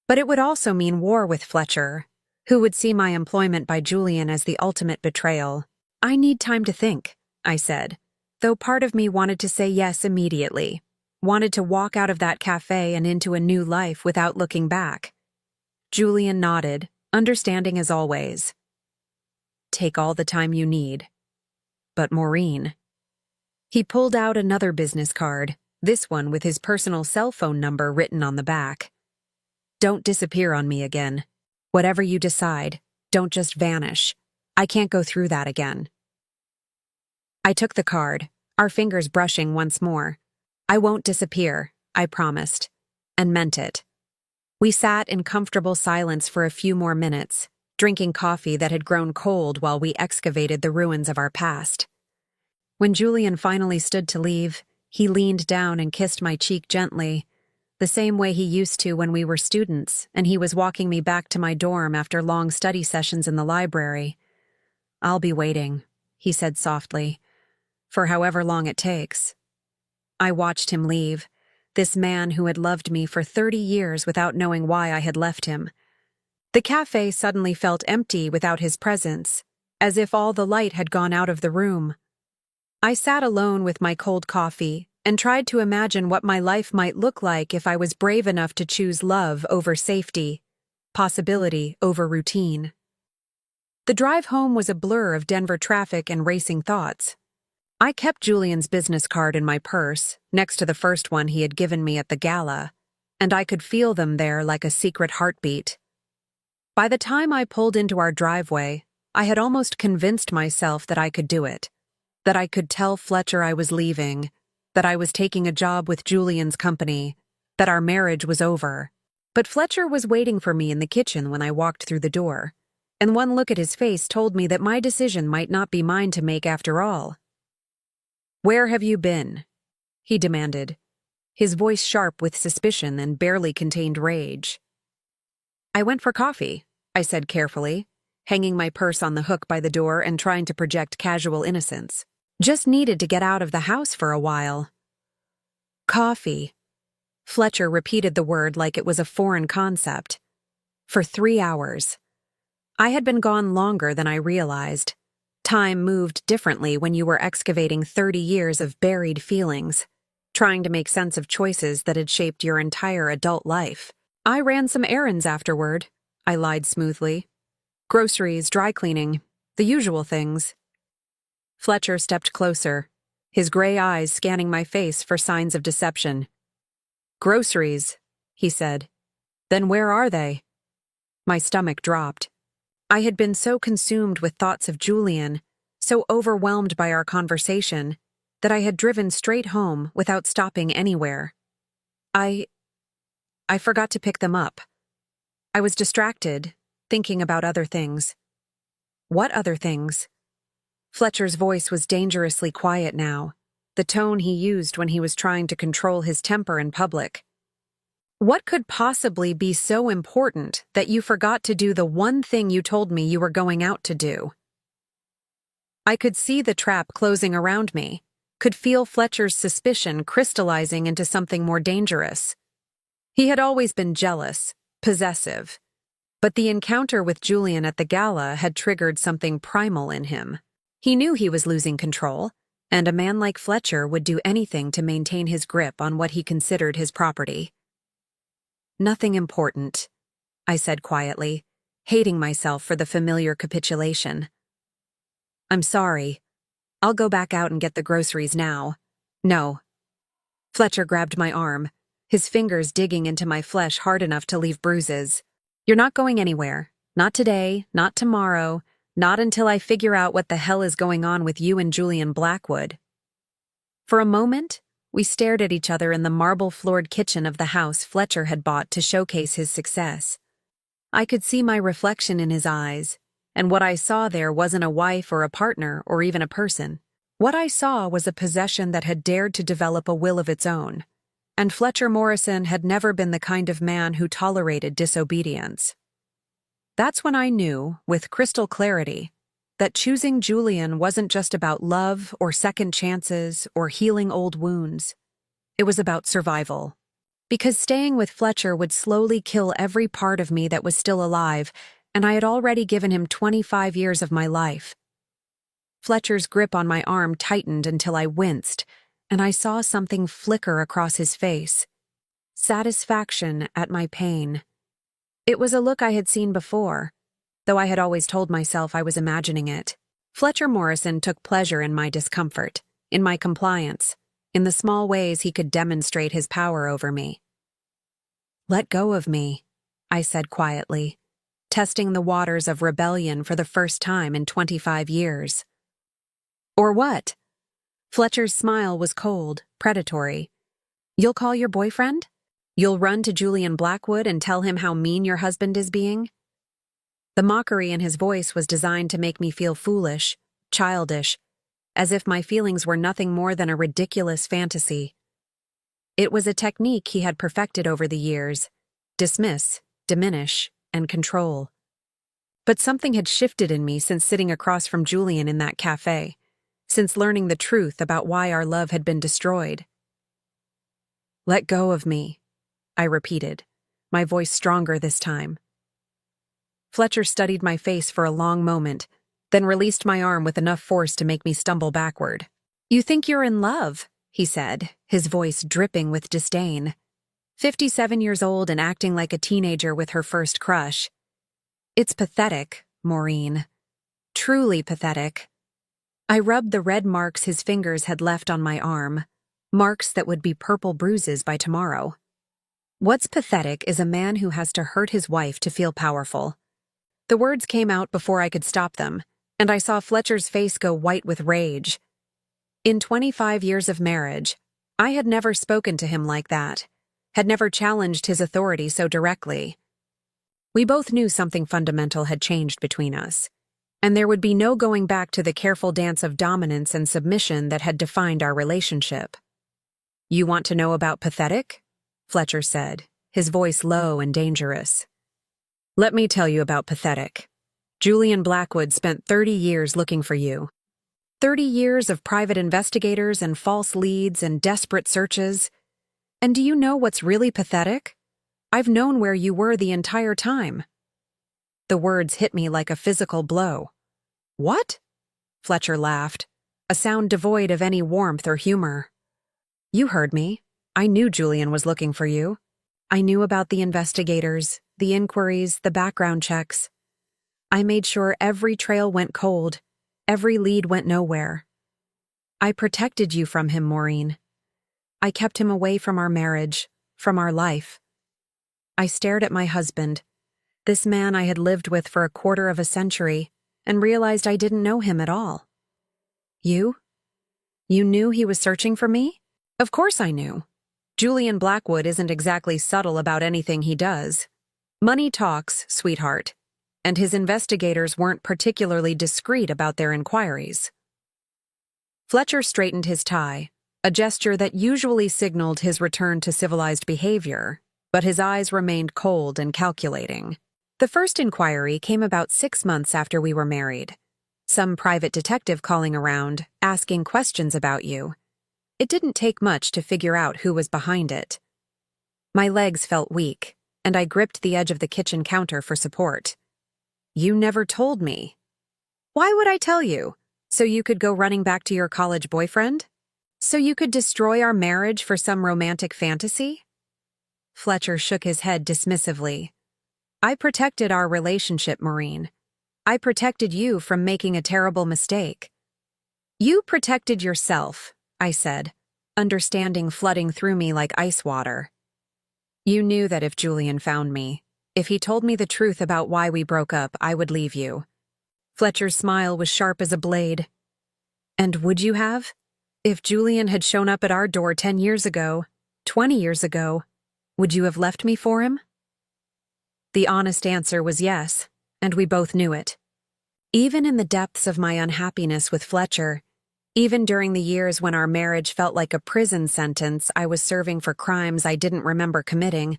But it would also mean war with Fletcher, who would see my employment by Julian as the ultimate betrayal. "I need time to think," I said, though part of me wanted to say yes immediately, wanted to walk out of that cafe and into a new life without looking back. Julian nodded, understanding as always. "Take all the time you need." But Maureen. He pulled out another business card, this one with his personal cell phone number written on the back. "Don't disappear on me again. Whatever you decide, don't just vanish. I can't go through that again." I took the card, our fingers brushing once more. "I won't disappear," I promised, and meant it. We sat in comfortable silence for a few more minutes, drinking coffee that had grown cold while we excavated the ruins of our past. When Julian finally stood to leave, he leaned down and kissed my cheek gently, the same way he used to when we were students and he was walking me back to my dorm after long study sessions in the library. "I'll be waiting," he said softly, "for however long it takes." I watched him leave, this man who had loved me for 30 years without knowing why I had left him. The cafe suddenly felt empty without his presence, as if all the light had gone out of the room. I sat alone with my cold coffee and tried to imagine what my life might look like if I was brave enough to choose love over safety, possibility over routine. The drive home was a blur of Denver traffic and racing thoughts. I kept Julian's business card in my purse, next to the first one he had given me at the Gala, and I could feel them there like a secret heartbeat. By the time I pulled into our driveway, I had almost convinced myself that I could do it, that I could tell Fletcher I was leaving, that I was taking a job with Julian's company, that our marriage was over. But Fletcher was waiting for me in the kitchen when I walked through the door, and one look at his face told me that my decision might not be mine to make after all. "Where have you been?" he demanded, his voice sharp with suspicion and barely contained rage. "I went for coffee," I said carefully, hanging my purse on the hook by the door and trying to project casual innocence. "Just needed to get out of the house for a while." "Coffee." Fletcher repeated the word like it was a foreign concept. "For 3 hours." I had been gone longer than I realized. Time moved differently when you were excavating 30 years of buried feelings, trying to make sense of choices that had shaped your entire adult life. "I ran some errands afterward," I lied smoothly. "Groceries, dry cleaning, the usual things." Fletcher stepped closer, his gray eyes scanning my face for signs of deception. "Groceries," he said. "Then where are they?" My stomach dropped. I had been so consumed with thoughts of Julian, so overwhelmed by our conversation, that I had driven straight home without stopping anywhere. I forgot to pick them up. I was distracted, thinking about other things. What other things? Fletcher's voice was dangerously quiet now, the tone he used when he was trying to control his temper in public. What could possibly be so important that you forgot to do the one thing you told me you were going out to do? I could see the trap closing around me, could feel Fletcher's suspicion crystallizing into something more dangerous. He had always been jealous, possessive, but the encounter with Julian at the gala had triggered something primal in him. He knew he was losing control, and a man like Fletcher would do anything to maintain his grip on what he considered his property. Nothing important, I said quietly, hating myself for the familiar capitulation. I'm sorry. I'll go back out and get the groceries now. No. Fletcher grabbed my arm, his fingers digging into my flesh hard enough to leave bruises. You're not going anywhere. Not today, not tomorrow, not until I figure out what the hell is going on with you and Julian Blackwood. For a moment, we stared at each other in the marble-floored kitchen of the house Fletcher had bought to showcase his success. I could see my reflection in his eyes, and what I saw there wasn't a wife or a partner or even a person. What I saw was a possession that had dared to develop a will of its own, and Fletcher Morrison had never been the kind of man who tolerated disobedience. That's when I knew, with crystal clarity, that choosing Julian wasn't just about love or second chances or healing old wounds. It was about survival. Because staying with Fletcher would slowly kill every part of me that was still alive, and I had already given him 25 years of my life. Fletcher's grip on my arm tightened until I winced, and I saw something flicker across his face. Satisfaction at my pain. It was a look I had seen before, though I had always told myself I was imagining it. Fletcher Morrison took pleasure in my discomfort, in my compliance, in the small ways he could demonstrate his power over me. Let go of me, I said quietly, testing the waters of rebellion for the first time in 25 years. Or what? Fletcher's smile was cold, predatory. You'll call your boyfriend? You'll run to Julian Blackwood and tell him how mean your husband is being? The mockery in his voice was designed to make me feel foolish, childish, as if my feelings were nothing more than a ridiculous fantasy. It was a technique he had perfected over the years: dismiss, diminish, and control. But something had shifted in me since sitting across from Julian in that cafe, since learning the truth about why our love had been destroyed. Let go of me, I repeated, my voice stronger this time. Fletcher studied my face for a long moment, then released my arm with enough force to make me stumble backward. You think you're in love, he said, his voice dripping with disdain. 57 years old and acting like a teenager with her first crush. It's pathetic, Maureen. Truly pathetic. I rubbed the red marks his fingers had left on my arm, marks that would be purple bruises by tomorrow. What's pathetic is a man who has to hurt his wife to feel powerful. The words came out before I could stop them, and I saw Fletcher's face go white with rage. In 25 years of marriage, I had never spoken to him like that, had never challenged his authority so directly. We both knew something fundamental had changed between us, and there would be no going back to the careful dance of dominance and submission that had defined our relationship. You want to know about pathetic? Fletcher said, his voice low and dangerous. Let me tell you about pathetic. Julian Blackwood spent 30 years looking for you. 30 years of private investigators and false leads and desperate searches. And do you know what's really pathetic? I've known where you were the entire time. The words hit me like a physical blow. What? Fletcher laughed, a sound devoid of any warmth or humor. You heard me. I knew Julian was looking for you. I knew about the investigators, the inquiries, the background checks. I made sure every trail went cold, every lead went nowhere. I protected you from him, Maureen. I kept him away from our marriage, from our life. I stared at my husband, this man I had lived with for a quarter of a century, and realized I didn't know him at all. You? You knew he was searching for me? Of course I knew. Julian Blackwood isn't exactly subtle about anything he does. Money talks, sweetheart, and his investigators weren't particularly discreet about their inquiries. Fletcher straightened his tie, a gesture that usually signaled his return to civilized behavior, but his eyes remained cold and calculating. The first inquiry came about 6 months after we were married. Some private detective calling around, asking questions about you. It didn't take much to figure out who was behind it. My legs felt weak, and I gripped the edge of the kitchen counter for support. You never told me. Why would I tell you? So you could go running back to your college boyfriend? So you could destroy our marriage for some romantic fantasy? Fletcher shook his head dismissively. I protected our relationship, Maureen. I protected you from making a terrible mistake. You protected yourself, I said, understanding flooding through me like ice water. You knew that if Julian found me, if he told me the truth about why we broke up, I would leave you. Fletcher's smile was sharp as a blade. And would you have? If Julian had shown up at our door 10 years ago, 20 years ago, would you have left me for him? The honest answer was yes, and we both knew it. Even in the depths of my unhappiness with Fletcher, even during the years when our marriage felt like a prison sentence I was serving for crimes I didn't remember committing,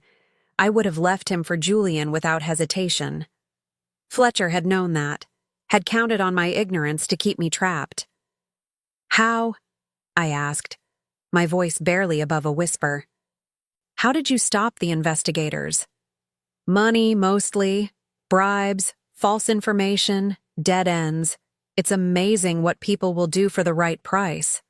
I would have left him for Julian without hesitation. Fletcher had known that, had counted on my ignorance to keep me trapped. How? I asked, my voice barely above a whisper. How did you stop the investigators? Money, mostly. Bribes, false information, dead ends. It's amazing what people will do for the right price.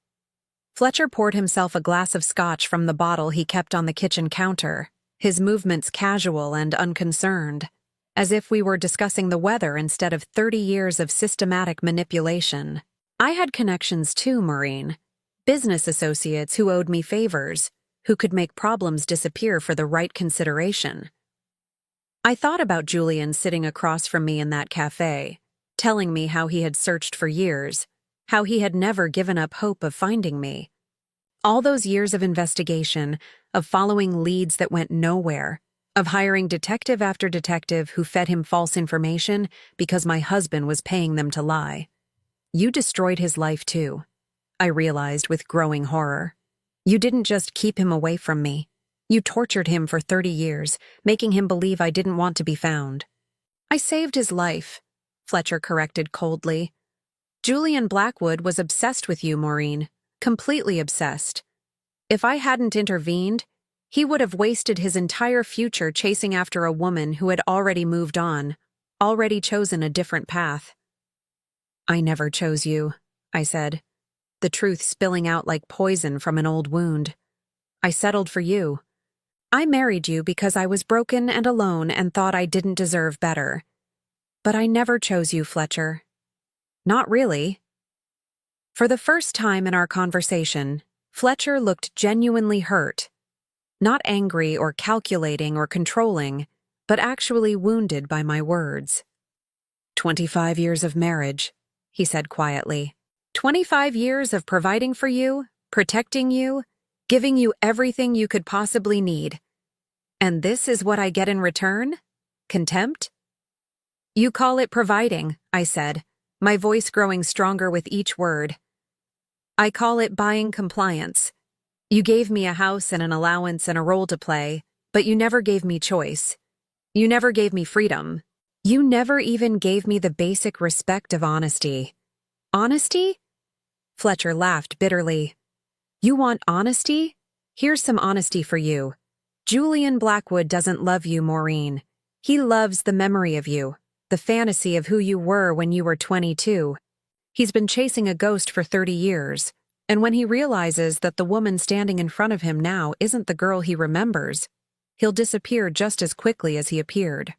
Fletcher poured himself a glass of scotch from the bottle he kept on the kitchen counter, his movements casual and unconcerned, as if we were discussing the weather instead of 30 years of systematic manipulation. I had connections too, Maureen. Business associates who owed me favors, who could make problems disappear for the right consideration. I thought about Julian sitting across from me in that cafe, telling me how he had searched for years, how he had never given up hope of finding me. All those years of investigation, of following leads that went nowhere, of hiring detective after detective who fed him false information because my husband was paying them to lie. You destroyed his life too, I realized with growing horror. You didn't just keep him away from me. You tortured him for 30 years, making him believe I didn't want to be found. I saved his life, Fletcher corrected coldly. Julian Blackwood was obsessed with you, Maureen, completely obsessed. If I hadn't intervened, he would have wasted his entire future chasing after a woman who had already moved on, already chosen a different path. I never chose you, I said, the truth spilling out like poison from an old wound. I settled for you. I married you because I was broken and alone and thought I didn't deserve better. But I never chose you, Fletcher. Not really. For the first time in our conversation, Fletcher looked genuinely hurt. Not angry or calculating or controlling, but actually wounded by my words. 25 years of marriage, he said quietly. 25 years of providing for you, protecting you, giving you everything you could possibly need. And this is what I get in return? Contempt? You call it providing, I said, my voice growing stronger with each word. I call it buying compliance. You gave me a house and an allowance and a role to play, but you never gave me choice. You never gave me freedom. You never even gave me the basic respect of honesty. Honesty? Fletcher laughed bitterly. You want honesty? Here's some honesty for you. Julian Blackwood doesn't love you, Maureen. He loves the memory of you, the fantasy of who you were when you were 22. He's been chasing a ghost for 30 years, and when he realizes that the woman standing in front of him now isn't the girl he remembers, he'll disappear just as quickly as he appeared.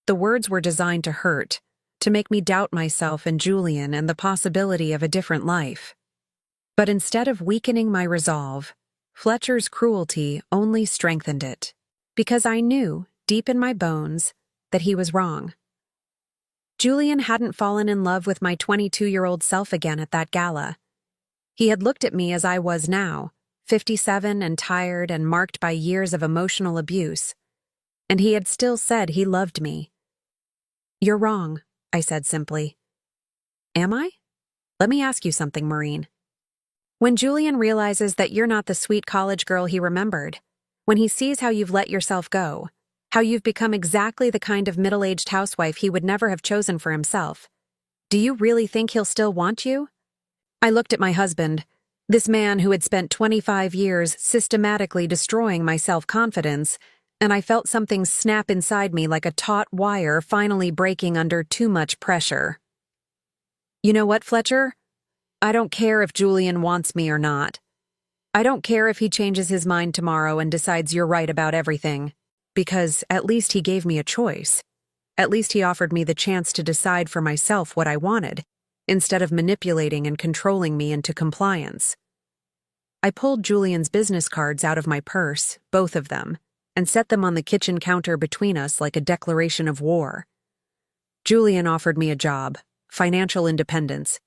The words were designed to hurt, to make me doubt myself and Julian and the possibility of a different life. But instead of weakening my resolve, Fletcher's cruelty only strengthened it, because I knew, deep in my bones, that he was wrong. Julian hadn't fallen in love with my 22-year-old self again at that gala. He had looked at me as I was now, 57 and tired and marked by years of emotional abuse. And he had still said he loved me. "You're wrong," I said simply. "Am I? Let me ask you something, Maureen. When Julian realizes that you're not the sweet college girl he remembered, when he sees how you've let yourself go, how you've become exactly the kind of middle-aged housewife he would never have chosen for himself, do you really think he'll still want you?" I looked at my husband, this man who had spent 25 years systematically destroying my self-confidence, and I felt something snap inside me like a taut wire finally breaking under too much pressure. "You know what, Fletcher? I don't care if Julian wants me or not. I don't care if he changes his mind tomorrow and decides you're right about everything, because at least he gave me a choice. At least he offered me the chance to decide for myself what I wanted, instead of manipulating and controlling me into compliance." I pulled Julian's business cards out of my purse, both of them, and set them on the kitchen counter between us like a declaration of war. Julian offered me a job, financial independence,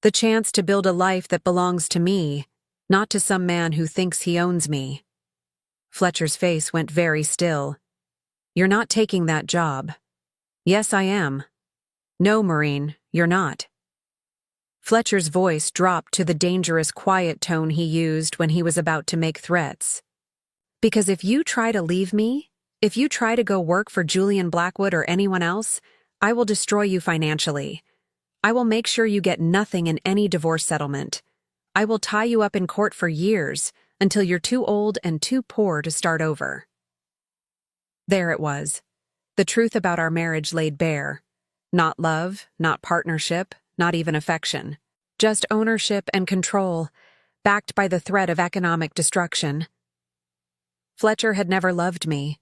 the chance to build a life that belongs to me, not to some man who thinks he owns me. Fletcher's face went very still. "You're not taking that job." "Yes, I am." "No, Maureen, you're not." Fletcher's voice dropped to the dangerous quiet tone he used when he was about to make threats. "Because if you try to leave me, if you try to go work for Julian Blackwood or anyone else, I will destroy you financially. I will make sure you get nothing in any divorce settlement. I will tie you up in court for years until you're too old and too poor to start over." There it was. The truth about our marriage laid bare. Not love, not partnership, not even affection. Just ownership and control, backed by the threat of economic destruction. Fletcher had never loved me.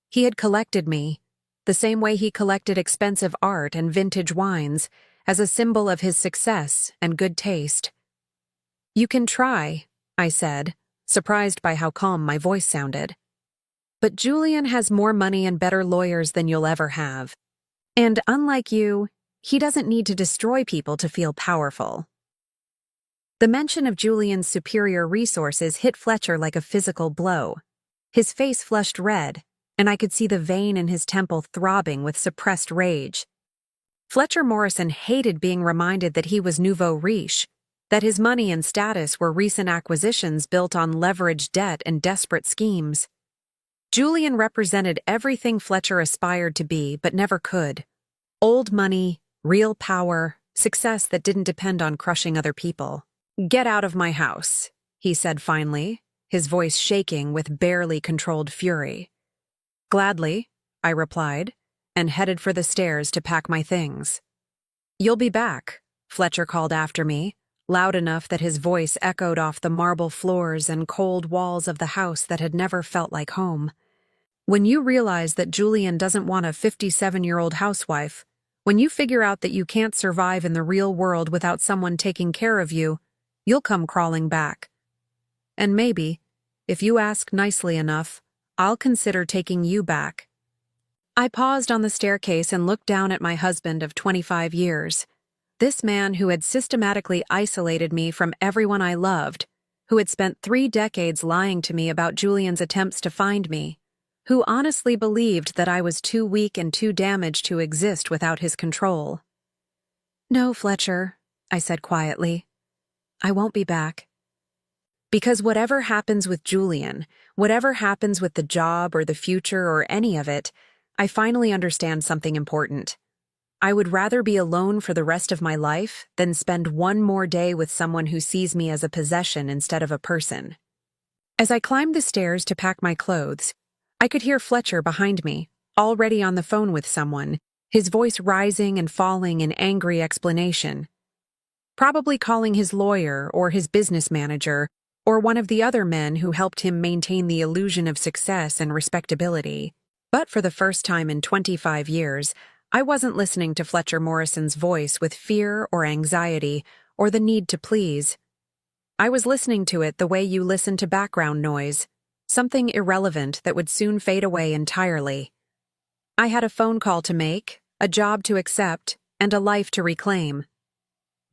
He had collected me, the same way he collected expensive art and vintage wines, as a symbol of his success and good taste. "You can try," I said, surprised by how calm my voice sounded. "But Julian has more money and better lawyers than you'll ever have. And unlike you, he doesn't need to destroy people to feel powerful." The mention of Julian's superior resources hit Fletcher like a physical blow. His face flushed red, and I could see the vein in his temple throbbing with suppressed rage. Fletcher Morrison hated being reminded that he was nouveau riche, that his money and status were recent acquisitions built on leveraged debt and desperate schemes. Julian represented everything Fletcher aspired to be but never could. Old money, real power, success that didn't depend on crushing other people. "Get out of my house," he said finally, his voice shaking with barely controlled fury. "Gladly," I replied, and headed for the stairs to pack my things. "You'll be back," Fletcher called after me, loud enough that his voice echoed off the marble floors and cold walls of the house that had never felt like home. "When you realize that Julian doesn't want a 57-year-old housewife, when you figure out that you can't survive in the real world without someone taking care of you, you'll come crawling back. And maybe, if you ask nicely enough, I'll consider taking you back." I paused on the staircase and looked down at my husband of 25 years. This man who had systematically isolated me from everyone I loved, who had spent 3 decades lying to me about Julian's attempts to find me, who honestly believed that I was too weak and too damaged to exist without his control. "No, Fletcher," I said quietly. "I won't be back. Because whatever happens with Julian, whatever happens with the job or the future or any of it, I finally understand something important. I would rather be alone for the rest of my life than spend one more day with someone who sees me as a possession instead of a person." As I climbed the stairs to pack my clothes, I could hear Fletcher behind me, already on the phone with someone, his voice rising and falling in angry explanation. Probably calling his lawyer or his business manager, or one of the other men who helped him maintain the illusion of success and respectability. But for the first time in 25 years, I wasn't listening to Fletcher Morrison's voice with fear or anxiety or the need to please. I was listening to it the way you listen to background noise, something irrelevant that would soon fade away entirely. I had a phone call to make, a job to accept, and a life to reclaim.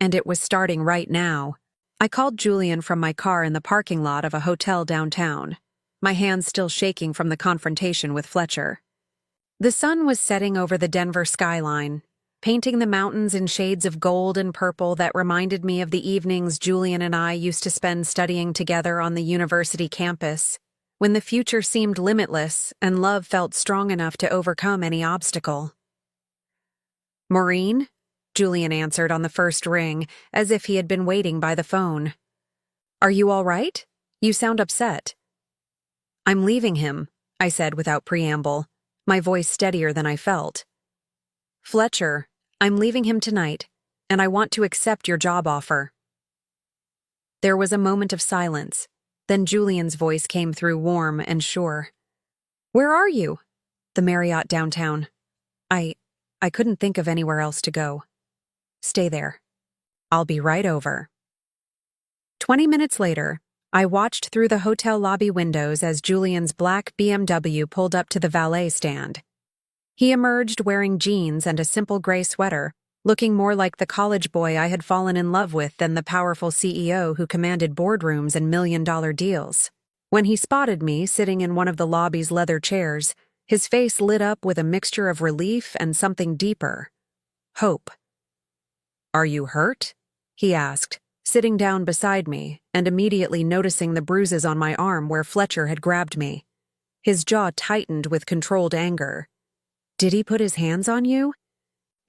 And it was starting right now. I called Julian from my car in the parking lot of a hotel downtown, my hands still shaking from the confrontation with Fletcher. The sun was setting over the Denver skyline, painting the mountains in shades of gold and purple that reminded me of the evenings Julian and I used to spend studying together on the university campus, when the future seemed limitless and love felt strong enough to overcome any obstacle. "Maureen?" Julian answered on the first ring, as if he had been waiting by the phone. "Are you all right? You sound upset." "I'm leaving him," I said without preamble, my voice steadier than I felt. "Fletcher, I'm leaving him tonight, and I want to accept your job offer." There was a moment of silence, then Julian's voice came through warm and sure. "Where are you?" "The Marriott downtown. I couldn't think of anywhere else to go." "Stay there. I'll be right over." 20 minutes later, I watched through the hotel lobby windows as Julian's black BMW pulled up to the valet stand. He emerged wearing jeans and a simple gray sweater, looking more like the college boy I had fallen in love with than the powerful CEO who commanded boardrooms and million-dollar deals. When he spotted me sitting in one of the lobby's leather chairs, his face lit up with a mixture of relief and something deeper: hope. "Are you hurt?" he asked, sitting down beside me and immediately noticing the bruises on my arm where Fletcher had grabbed me. His jaw tightened with controlled anger. "Did he put his hands on you?"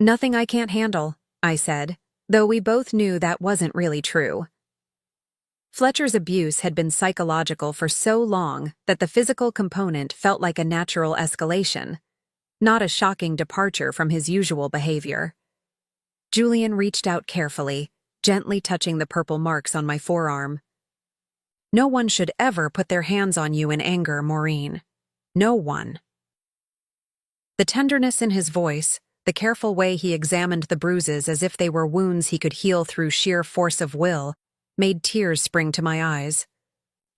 "Nothing I can't handle," I said, though we both knew that wasn't really true. Fletcher's abuse had been psychological for so long that the physical component felt like a natural escalation, not a shocking departure from his usual behavior. Julian reached out carefully, gently touching the purple marks on my forearm. "No one should ever put their hands on you in anger, Maureen. No one." The tenderness in his voice, the careful way he examined the bruises as if they were wounds he could heal through sheer force of will, made tears spring to my eyes.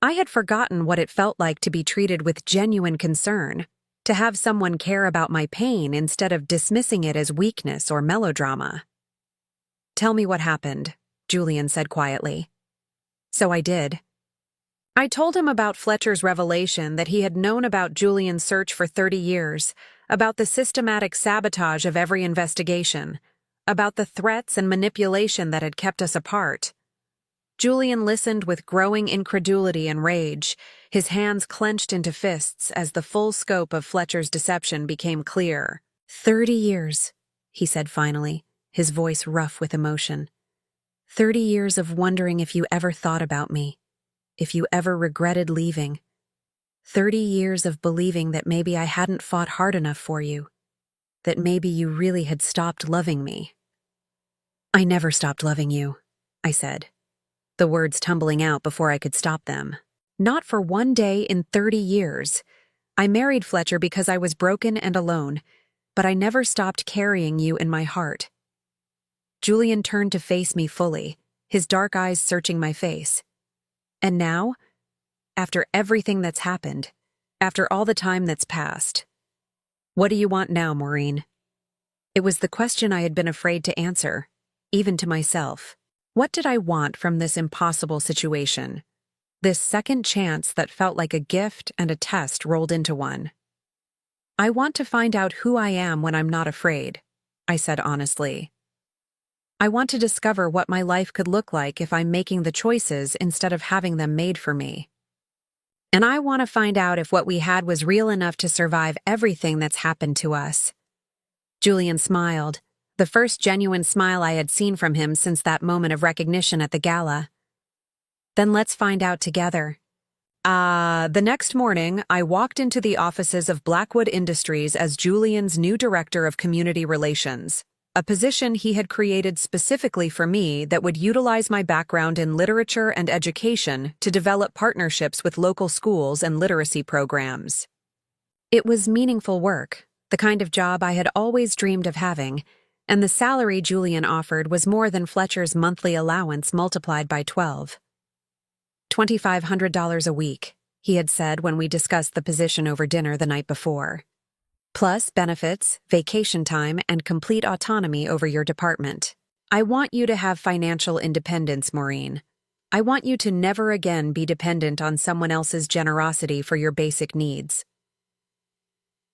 I had forgotten what it felt like to be treated with genuine concern, to have someone care about my pain instead of dismissing it as weakness or melodrama. "Tell me what happened," Julian said quietly. So I did. I told him about Fletcher's revelation that he had known about Julian's search for 30 years, about the systematic sabotage of every investigation, about the threats and manipulation that had kept us apart. Julian listened with growing incredulity and rage, his hands clenched into fists as the full scope of Fletcher's deception became clear. 30 years, he said finally, his voice rough with emotion. 30 years of wondering if you ever thought about me, if you ever regretted leaving. 30 years of believing that maybe I hadn't fought hard enough for you, that maybe you really had stopped loving me. "I never stopped loving you," I said, the words tumbling out before I could stop them. "Not for one day in 30 years. I married Fletcher because I was broken and alone, but I never stopped carrying you in my heart." Julian turned to face me fully, his dark eyes searching my face. "And now, after everything that's happened, after all the time that's passed, what do you want now, Maureen?" It was the question I had been afraid to answer, even to myself. What did I want from this impossible situation? This second chance that felt like a gift and a test rolled into one. "I want to find out who I am when I'm not afraid," I said honestly. "I want to discover what my life could look like if I'm making the choices instead of having them made for me. And I want to find out if what we had was real enough to survive everything that's happened to us." Julian smiled, the first genuine smile I had seen from him since that moment of recognition at the gala. "Then let's find out together." The next morning, I walked into the offices of Blackwood Industries as Julian's new director of community relations, a position he had created specifically for me that would utilize my background in literature and education to develop partnerships with local schools and literacy programs. It was meaningful work, the kind of job I had always dreamed of having, and the salary Julian offered was more than Fletcher's monthly allowance multiplied by 12. $2,500 a week, he had said when we discussed the position over dinner the night before. Plus benefits, vacation time, and complete autonomy over your department. "I want you to have financial independence, Maureen. I want you to never again be dependent on someone else's generosity for your basic needs.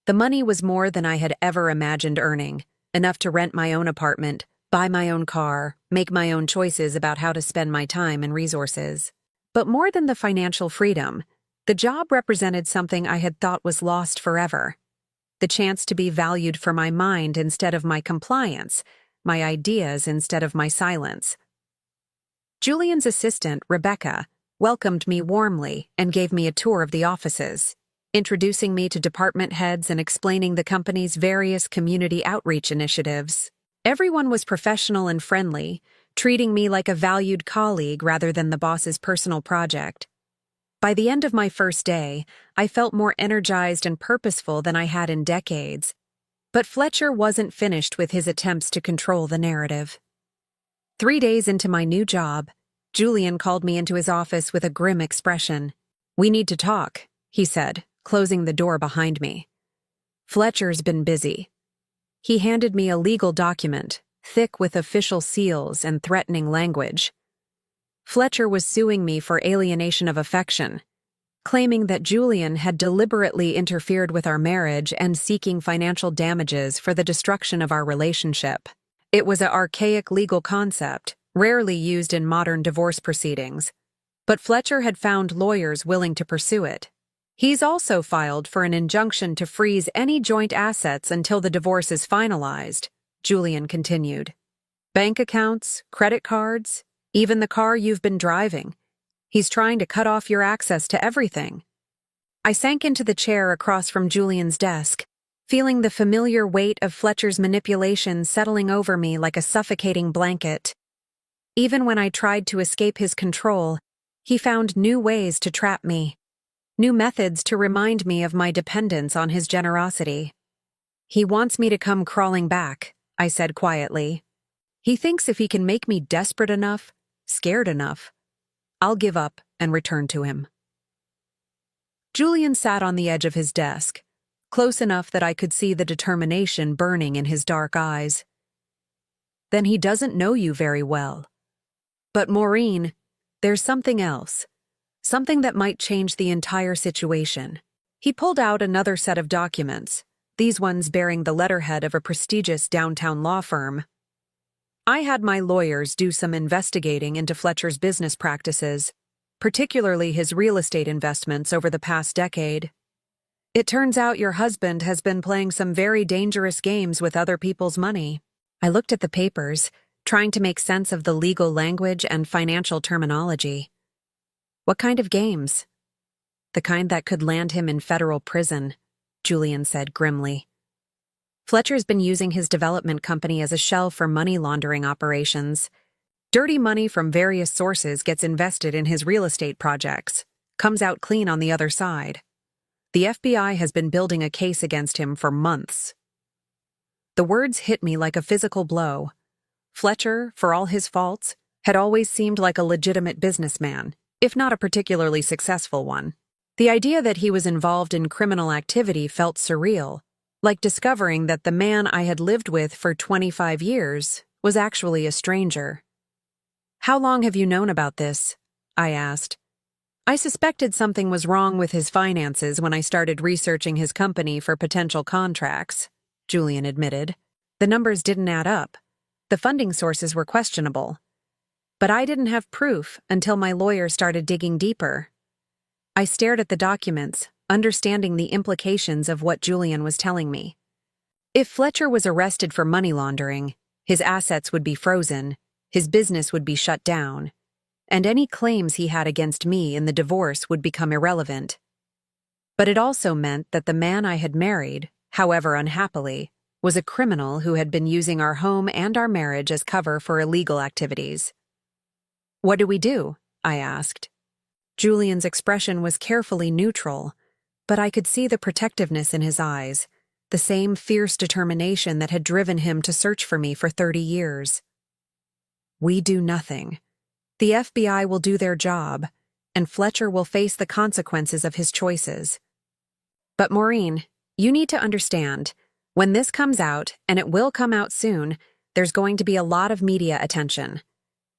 The money was more than I had ever imagined earning, enough to rent my own apartment, buy my own car, make my own choices about how to spend my time and resources. But more than the financial freedom, the job represented something I had thought was lost forever. The chance to be valued for my mind instead of my compliance, my ideas instead of my silence. Julian's assistant, Rebecca, welcomed me warmly and gave me a tour of the offices, introducing me to department heads and explaining the company's various community outreach initiatives. Everyone was professional and friendly, treating me like a valued colleague rather than the boss's personal project. By the end of my first day, I felt more energized and purposeful than I had in decades. But Fletcher wasn't finished with his attempts to control the narrative. 3 days into my new job, Julian called me into his office with a grim expression. "We need to talk," he said, closing the door behind me. "Fletcher's been busy." He handed me a legal document, thick with official seals and threatening language. Fletcher was suing me for alienation of affection, claiming that Julian had deliberately interfered with our marriage and seeking financial damages for the destruction of our relationship. It was an archaic legal concept, rarely used in modern divorce proceedings, but Fletcher had found lawyers willing to pursue it. He's also filed for an injunction to freeze any joint assets until the divorce is finalized, Julian continued. Bank accounts, credit cards, even the car you've been driving. He's trying to cut off your access to everything. I sank into the chair across from Julian's desk, feeling the familiar weight of Fletcher's manipulation settling over me like a suffocating blanket. Even when I tried to escape his control, he found new ways to trap me, new methods to remind me of my dependence on his generosity. "He wants me to come crawling back," I said quietly. "He thinks if he can make me desperate enough, scared enough, I'll give up and return to him." Julian sat on the edge of his desk, close enough that I could see the determination burning in his dark eyes. "Then he doesn't know you very well. But Maureen, there's something else. Something that might change the entire situation." He pulled out another set of documents, these ones bearing the letterhead of a prestigious downtown law firm. I had my lawyers do some investigating into Fletcher's business practices, particularly his real estate investments over the past decade. "It turns out your husband has been playing some very dangerous games with other people's money." I looked at the papers, trying to make sense of the legal language and financial terminology. "What kind of games?" "The kind that could land him in federal prison," Julian said grimly. "Fletcher's been using his development company as a shell for money laundering operations. Dirty money from various sources gets invested in his real estate projects, comes out clean on the other side. The FBI has been building a case against him for months." The words hit me like a physical blow. Fletcher, for all his faults, had always seemed like a legitimate businessman, if not a particularly successful one. The idea that he was involved in criminal activity felt surreal, like discovering that the man I had lived with for 25 years was actually a stranger. "How long have you known about this?" I asked. "I suspected something was wrong with his finances when I started researching his company for potential contracts," Julian admitted. "The numbers didn't add up. The funding sources were questionable. But I didn't have proof until my lawyer started digging deeper." I stared at the documents, understanding the implications of what Julian was telling me. If Fletcher was arrested for money laundering, his assets would be frozen, his business would be shut down, and any claims he had against me in the divorce would become irrelevant. But it also meant that the man I had married, however unhappily, was a criminal who had been using our home and our marriage as cover for illegal activities. "What do we do?" I asked. Julian's expression was carefully neutral, but I could see the protectiveness in his eyes, the same fierce determination that had driven him to search for me for 30 years. "We do nothing. The FBI will do their job, and Fletcher will face the consequences of his choices. But Maureen, you need to understand, when this comes out, and it will come out soon, there's going to be a lot of media attention.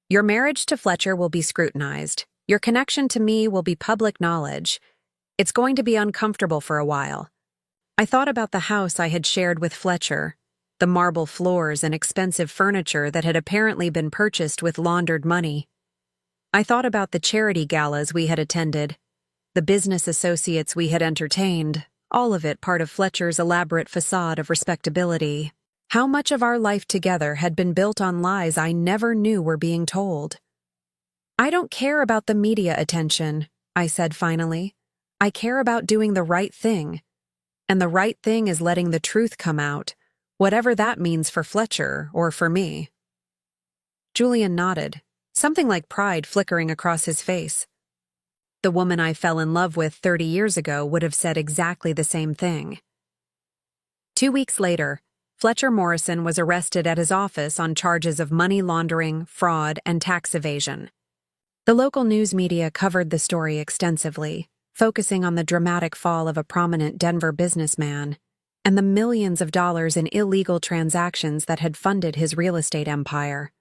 Your marriage to Fletcher will be scrutinized. Your connection to me will be public knowledge. It's going to be uncomfortable for a while. I thought about the house I had shared with Fletcher, the marble floors and expensive furniture that had apparently been purchased with laundered money. I thought about the charity galas we had attended, the business associates we had entertained, all of it part of Fletcher's elaborate facade of respectability. How much of our life together had been built on lies I never knew were being told? I don't care about the media attention, I said finally. I care about doing the right thing. And the right thing is letting the truth come out, whatever that means for Fletcher or for me. Julian nodded, something like pride flickering across his face. The woman I fell in love with 30 years ago would have said exactly the same thing. 2 weeks later, Fletcher Morrison was arrested at his office on charges of money laundering, fraud, and tax evasion. The local news media covered the story extensively, focusing on the dramatic fall of a prominent Denver businessman and the millions of dollars in illegal transactions that had funded his real estate empire.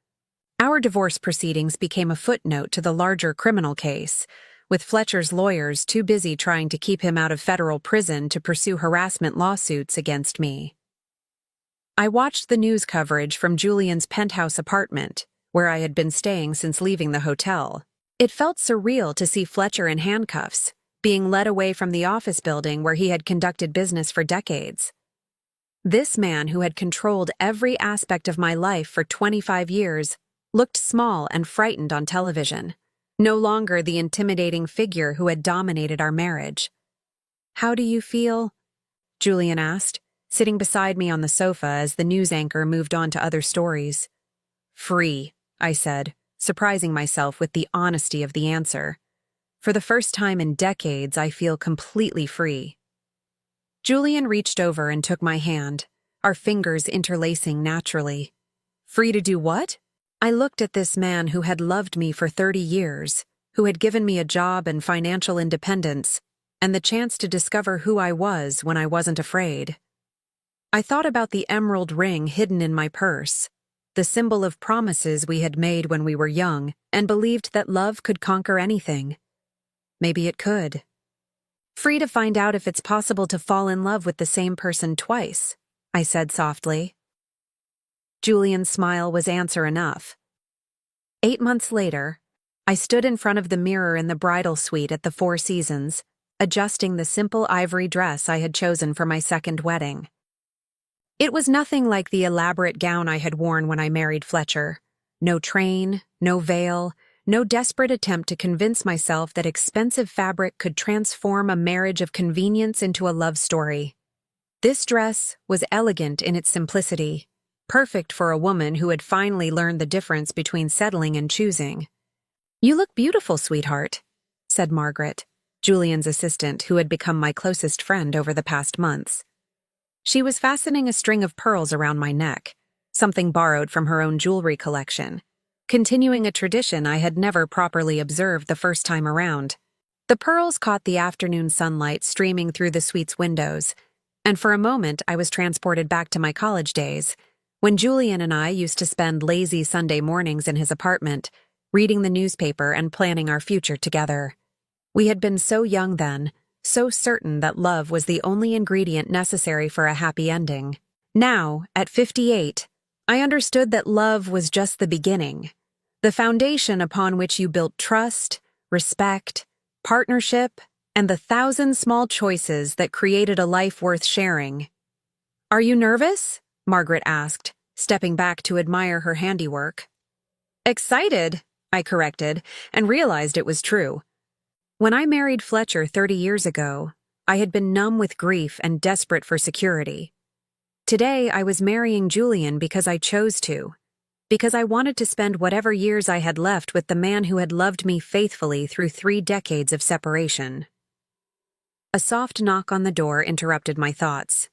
Our divorce proceedings became a footnote to the larger criminal case, with Fletcher's lawyers too busy trying to keep him out of federal prison to pursue harassment lawsuits against me. I watched the news coverage from Julian's penthouse apartment, where I had been staying since leaving the hotel. It felt surreal to see Fletcher in handcuffs, being led away from the office building where he had conducted business for decades. This man who had controlled every aspect of my life for 25 years looked small and frightened on television, no longer the intimidating figure who had dominated our marriage. "How do you feel?" Julian asked, sitting beside me on the sofa as the news anchor moved on to other stories. "Free," I said, surprising myself with the honesty of the answer. For the first time in decades, I feel completely free. Julian reached over and took my hand, our fingers interlacing naturally. Free to do what? I looked at this man who had loved me for 30 years, who had given me a job and financial independence, and the chance to discover who I was when I wasn't afraid. I thought about the emerald ring hidden in my purse, the symbol of promises we had made when we were young, and believed that love could conquer anything. Maybe it could. Free to find out if it's possible to fall in love with the same person twice, I said softly. Julian's smile was answer enough. 8 months later, I stood in front of the mirror in the bridal suite at the Four Seasons, adjusting the simple ivory dress I had chosen for my second wedding. It was nothing like the elaborate gown I had worn when I married Fletcher. No train, no veil, no desperate attempt to convince myself that expensive fabric could transform a marriage of convenience into a love story. This dress was elegant in its simplicity, perfect for a woman who had finally learned the difference between settling and choosing. "You look beautiful, sweetheart," said Margaret, Julian's assistant who had become my closest friend over the past months. She was fastening a string of pearls around my neck, something borrowed from her own jewelry collection, continuing a tradition I had never properly observed the first time around. The pearls caught the afternoon sunlight streaming through the suite's windows, and for a moment I was transported back to my college days, when Julian and I used to spend lazy Sunday mornings in his apartment, reading the newspaper and planning our future together. We had been so young then, so certain that love was the only ingredient necessary for a happy ending. Now, at 58, I understood that love was just the beginning, the foundation upon which you built trust, respect, partnership, and the 1,000 small choices that created a life worth sharing. "Are you nervous?" Margaret asked, stepping back to admire her handiwork. "Excited," I corrected, and realized it was true. When I married Fletcher 30 years ago, I had been numb with grief and desperate for security. Today, I was marrying Julian because I chose to, because I wanted to spend whatever years I had left with the man who had loved me faithfully through 3 decades of separation. A soft knock on the door interrupted my thoughts.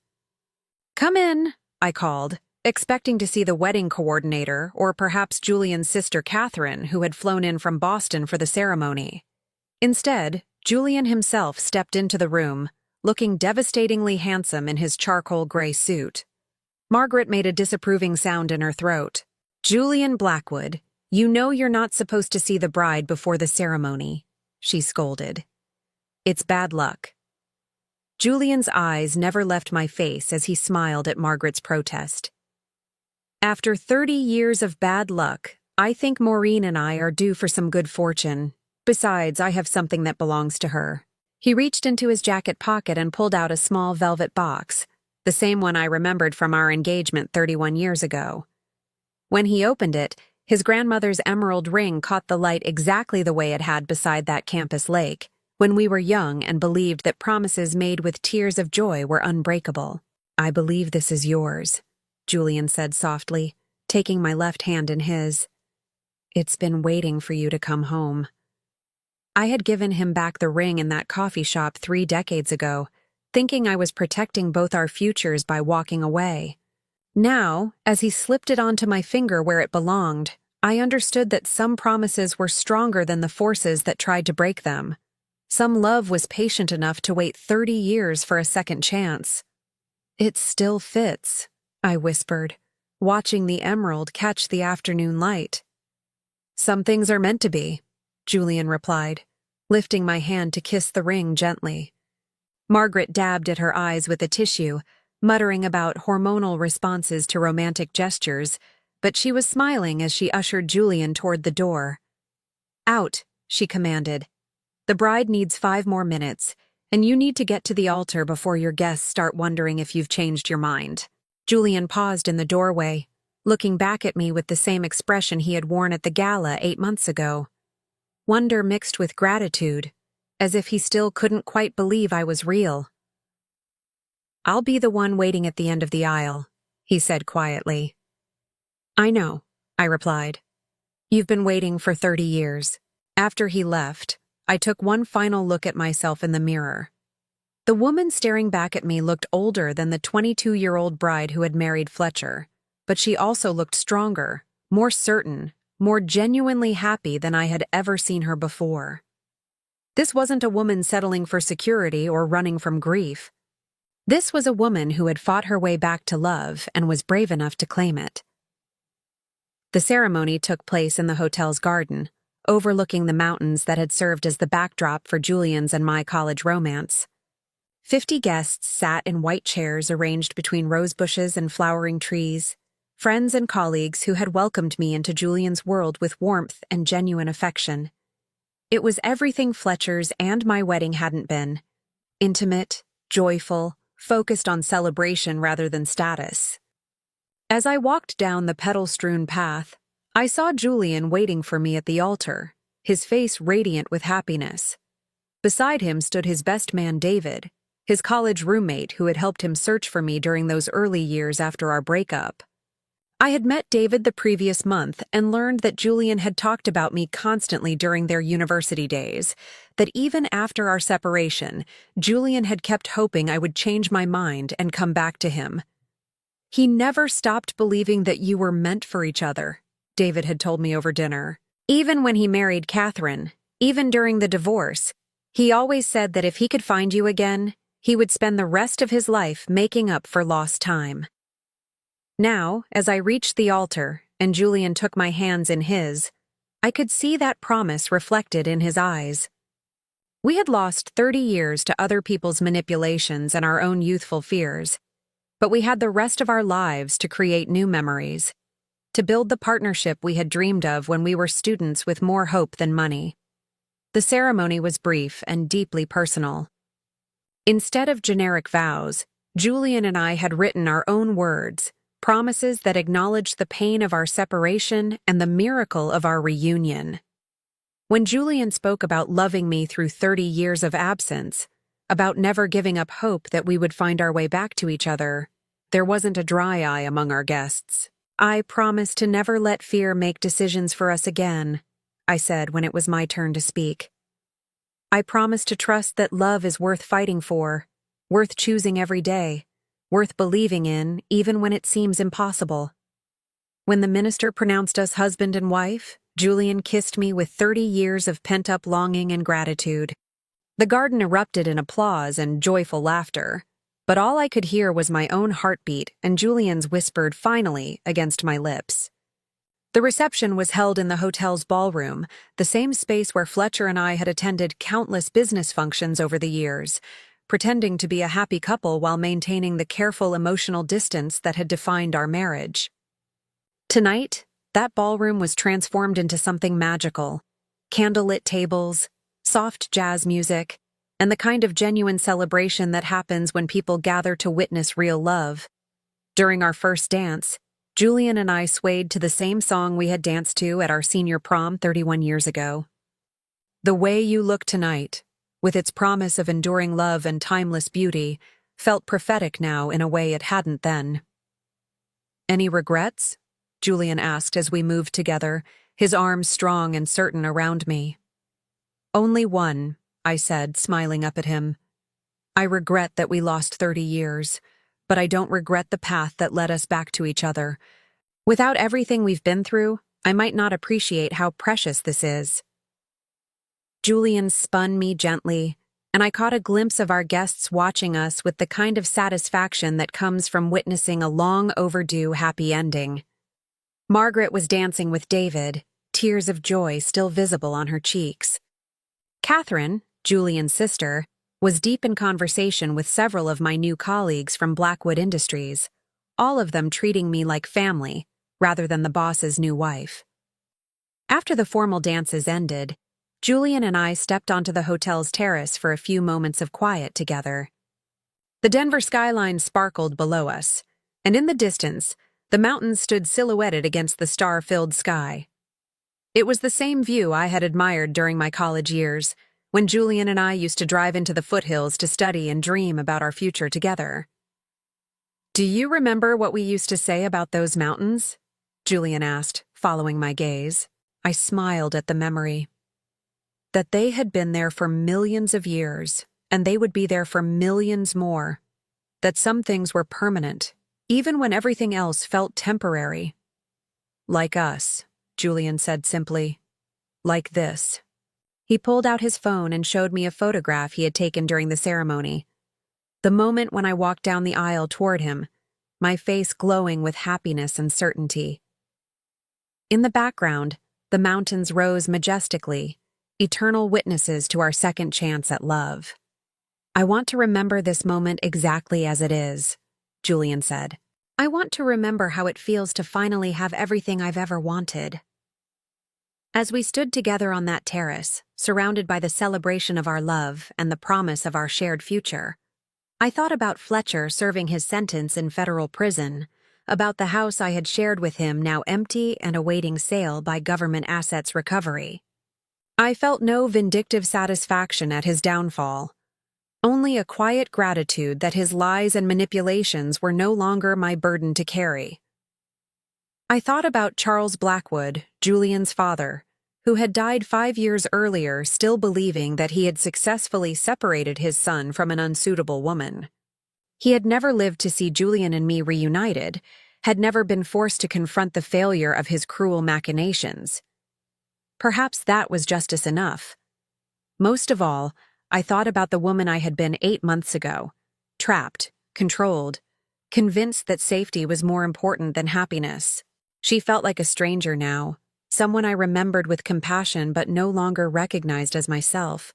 "Come in," I called, expecting to see the wedding coordinator or perhaps Julian's sister Catherine, who had flown in from Boston for the ceremony. Instead, Julian himself stepped into the room, looking devastatingly handsome in his charcoal gray suit. Margaret made a disapproving sound in her throat. "Julian Blackwood, "You know you're not supposed to see the bride before the ceremony," she scolded. "It's bad luck." Julian's eyes never left my face as he smiled at Margaret's protest. "After 30 years of bad luck, I think Maureen and I are due for some good fortune. Besides, I have something that belongs to her." He reached into his jacket pocket and pulled out a small velvet box, the same one I remembered from our engagement 31 years ago. When he opened it, his grandmother's emerald ring caught the light exactly the way it had beside that campus lake, when we were young and believed that promises made with tears of joy were unbreakable. "I believe this is yours," Julian said softly, taking my left hand in his. "It's been waiting for you to come home." I had given him back the ring in that coffee shop 3 decades ago, thinking I was protecting both our futures by walking away. Now, as he slipped it onto my finger where it belonged, I understood that some promises were stronger than the forces that tried to break them. Some love was patient enough to wait 30 years for a second chance. "It still fits," I whispered, watching the emerald catch the afternoon light. "Some things are meant to be," Julian replied, lifting my hand to kiss the ring gently. Margaret dabbed at her eyes with a tissue, muttering about hormonal responses to romantic gestures, but she was smiling as she ushered Julian toward the door. "Out," she commanded. "The bride needs 5 more minutes, and you need to get to the altar before your guests start wondering if you've changed your mind." Julian paused in the doorway, looking back at me with the same expression he had worn at the gala 8 months ago. Wonder mixed with gratitude, as if he still couldn't quite believe I was real. "I'll be the one waiting at the end of the aisle," he said quietly. "I know," I replied. "You've been waiting for 30 years. After he left, I took one final look at myself in the mirror. The woman staring back at me looked older than the 22-year-old bride who had married Fletcher, but she also looked stronger, more certain, more genuinely happy than I had ever seen her before. This wasn't a woman settling for security or running from grief. This was a woman who had fought her way back to love and was brave enough to claim it. The ceremony took place in the hotel's garden, overlooking the mountains that had served as the backdrop for Julian's and my college romance. 50 guests sat in white chairs arranged between rose bushes and flowering trees, friends and colleagues who had welcomed me into Julian's world with warmth and genuine affection. It was everything Fletcher's and my wedding hadn't been: intimate, joyful, focused on celebration rather than status. As I walked down the petal-strewn path, I saw Julian waiting for me at the altar, his face radiant with happiness. Beside him stood his best man David, his college roommate who had helped him search for me during those early years after our breakup. I had met David the previous month and learned that Julian had talked about me constantly during their university days, that even after our separation, Julian had kept hoping I would change my mind and come back to him. "He never stopped believing that you were meant for each other," David had told me over dinner. "Even when he married Catherine, even during the divorce, he always said that if he could find you again, he would spend the rest of his life making up for lost time." Now, as I reached the altar and Julian took my hands in his, I could see that promise reflected in his eyes. We had lost 30 years to other people's manipulations and our own youthful fears, but we had the rest of our lives to create new memories, to build the partnership we had dreamed of when we were students with more hope than money. The ceremony was brief and deeply personal. Instead of generic vows, Julian and I had written our own words, promises that acknowledged the pain of our separation and the miracle of our reunion. When Julian spoke about loving me through 30 years of absence, about never giving up hope that we would find our way back to each other, there wasn't a dry eye among our guests. "I promise to never let fear make decisions for us again," I said when it was my turn to speak. "I promise to trust that love is worth fighting for, worth choosing every day, worth believing in even when it seems impossible." When the minister pronounced us husband and wife, Julian kissed me with 30 years of pent-up longing and gratitude. The garden erupted in applause and joyful laughter, but all I could hear was my own heartbeat and Julian's whispered "finally" against my lips. The reception was held in the hotel's ballroom, the same space where Fletcher and I had attended countless business functions over the years, pretending to be a happy couple while maintaining the careful emotional distance that had defined our marriage. Tonight, that ballroom was transformed into something magical. Candlelit tables, soft jazz music, and the kind of genuine celebration that happens when people gather to witness real love. During our first dance, Julian and I swayed to the same song we had danced to at our senior prom 31 years ago. The way you look tonight, with its promise of enduring love and timeless beauty, felt prophetic now in a way it hadn't then. Any regrets? Julian asked as we moved together, his arms strong and certain around me. Only one, I said, smiling up at him. I regret that we lost 30 years, but I don't regret the path that led us back to each other. Without everything we've been through, I might not appreciate how precious this is. Julian spun me gently, and I caught a glimpse of our guests watching us with the kind of satisfaction that comes from witnessing a long-overdue happy ending. Margaret was dancing with David, tears of joy still visible on her cheeks. Catherine, Julian's sister, was deep in conversation with several of my new colleagues from Blackwood Industries, all of them treating me like family, rather than the boss's new wife. After the formal dances ended, Julian and I stepped onto the hotel's terrace for a few moments of quiet together. The Denver skyline sparkled below us, and in the distance, the mountains stood silhouetted against the star-filled sky. It was the same view I had admired during my college years, when Julian and I used to drive into the foothills to study and dream about our future together. Do you remember what we used to say about those mountains? Julian asked, following my gaze. I smiled at the memory. That they had been there for millions of years, and they would be there for millions more. That some things were permanent, even when everything else felt temporary. Like us, Julian said simply. Like this. He pulled out his phone and showed me a photograph he had taken during the ceremony. The moment when I walked down the aisle toward him, my face glowing with happiness and certainty. In the background, the mountains rose majestically, eternal witnesses to our second chance at love. I want to remember this moment exactly as it is, Julian said. I want to remember how it feels to finally have everything I've ever wanted. As we stood together on that terrace, surrounded by the celebration of our love and the promise of our shared future, I thought about Fletcher serving his sentence in federal prison, about the house I had shared with him now empty and awaiting sale by government assets recovery. I felt no vindictive satisfaction at his downfall, only a quiet gratitude that his lies and manipulations were no longer my burden to carry. I thought about Charles Blackwood, Julian's father, who had died 5 years earlier, still believing that he had successfully separated his son from an unsuitable woman. He had never lived to see Julian and me reunited, had never been forced to confront the failure of his cruel machinations. Perhaps that was justice enough. Most of all, I thought about the woman I had been 8 months ago, trapped, controlled, convinced that safety was more important than happiness. She felt like a stranger now, someone I remembered with compassion but no longer recognized as myself.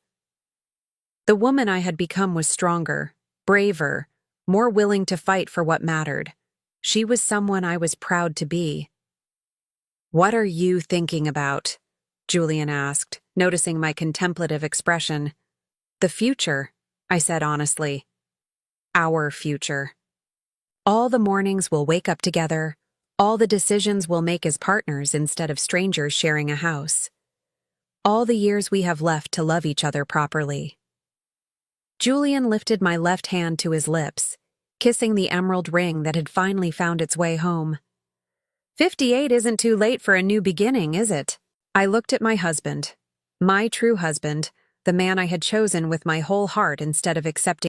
The woman I had become was stronger, braver, more willing to fight for what mattered. She was someone I was proud to be. "What are you thinking about?" Julian asked, noticing my contemplative expression. "The future," I said honestly. "Our future. All the mornings we'll wake up together, all the decisions we'll make as partners instead of strangers sharing a house. All the years we have left to love each other properly." Julian lifted my left hand to his lips, kissing the emerald ring that had finally found its way home. 58 isn't too late for a new beginning, is it? I looked at my husband, my true husband, the man I had chosen with my whole heart instead of accepting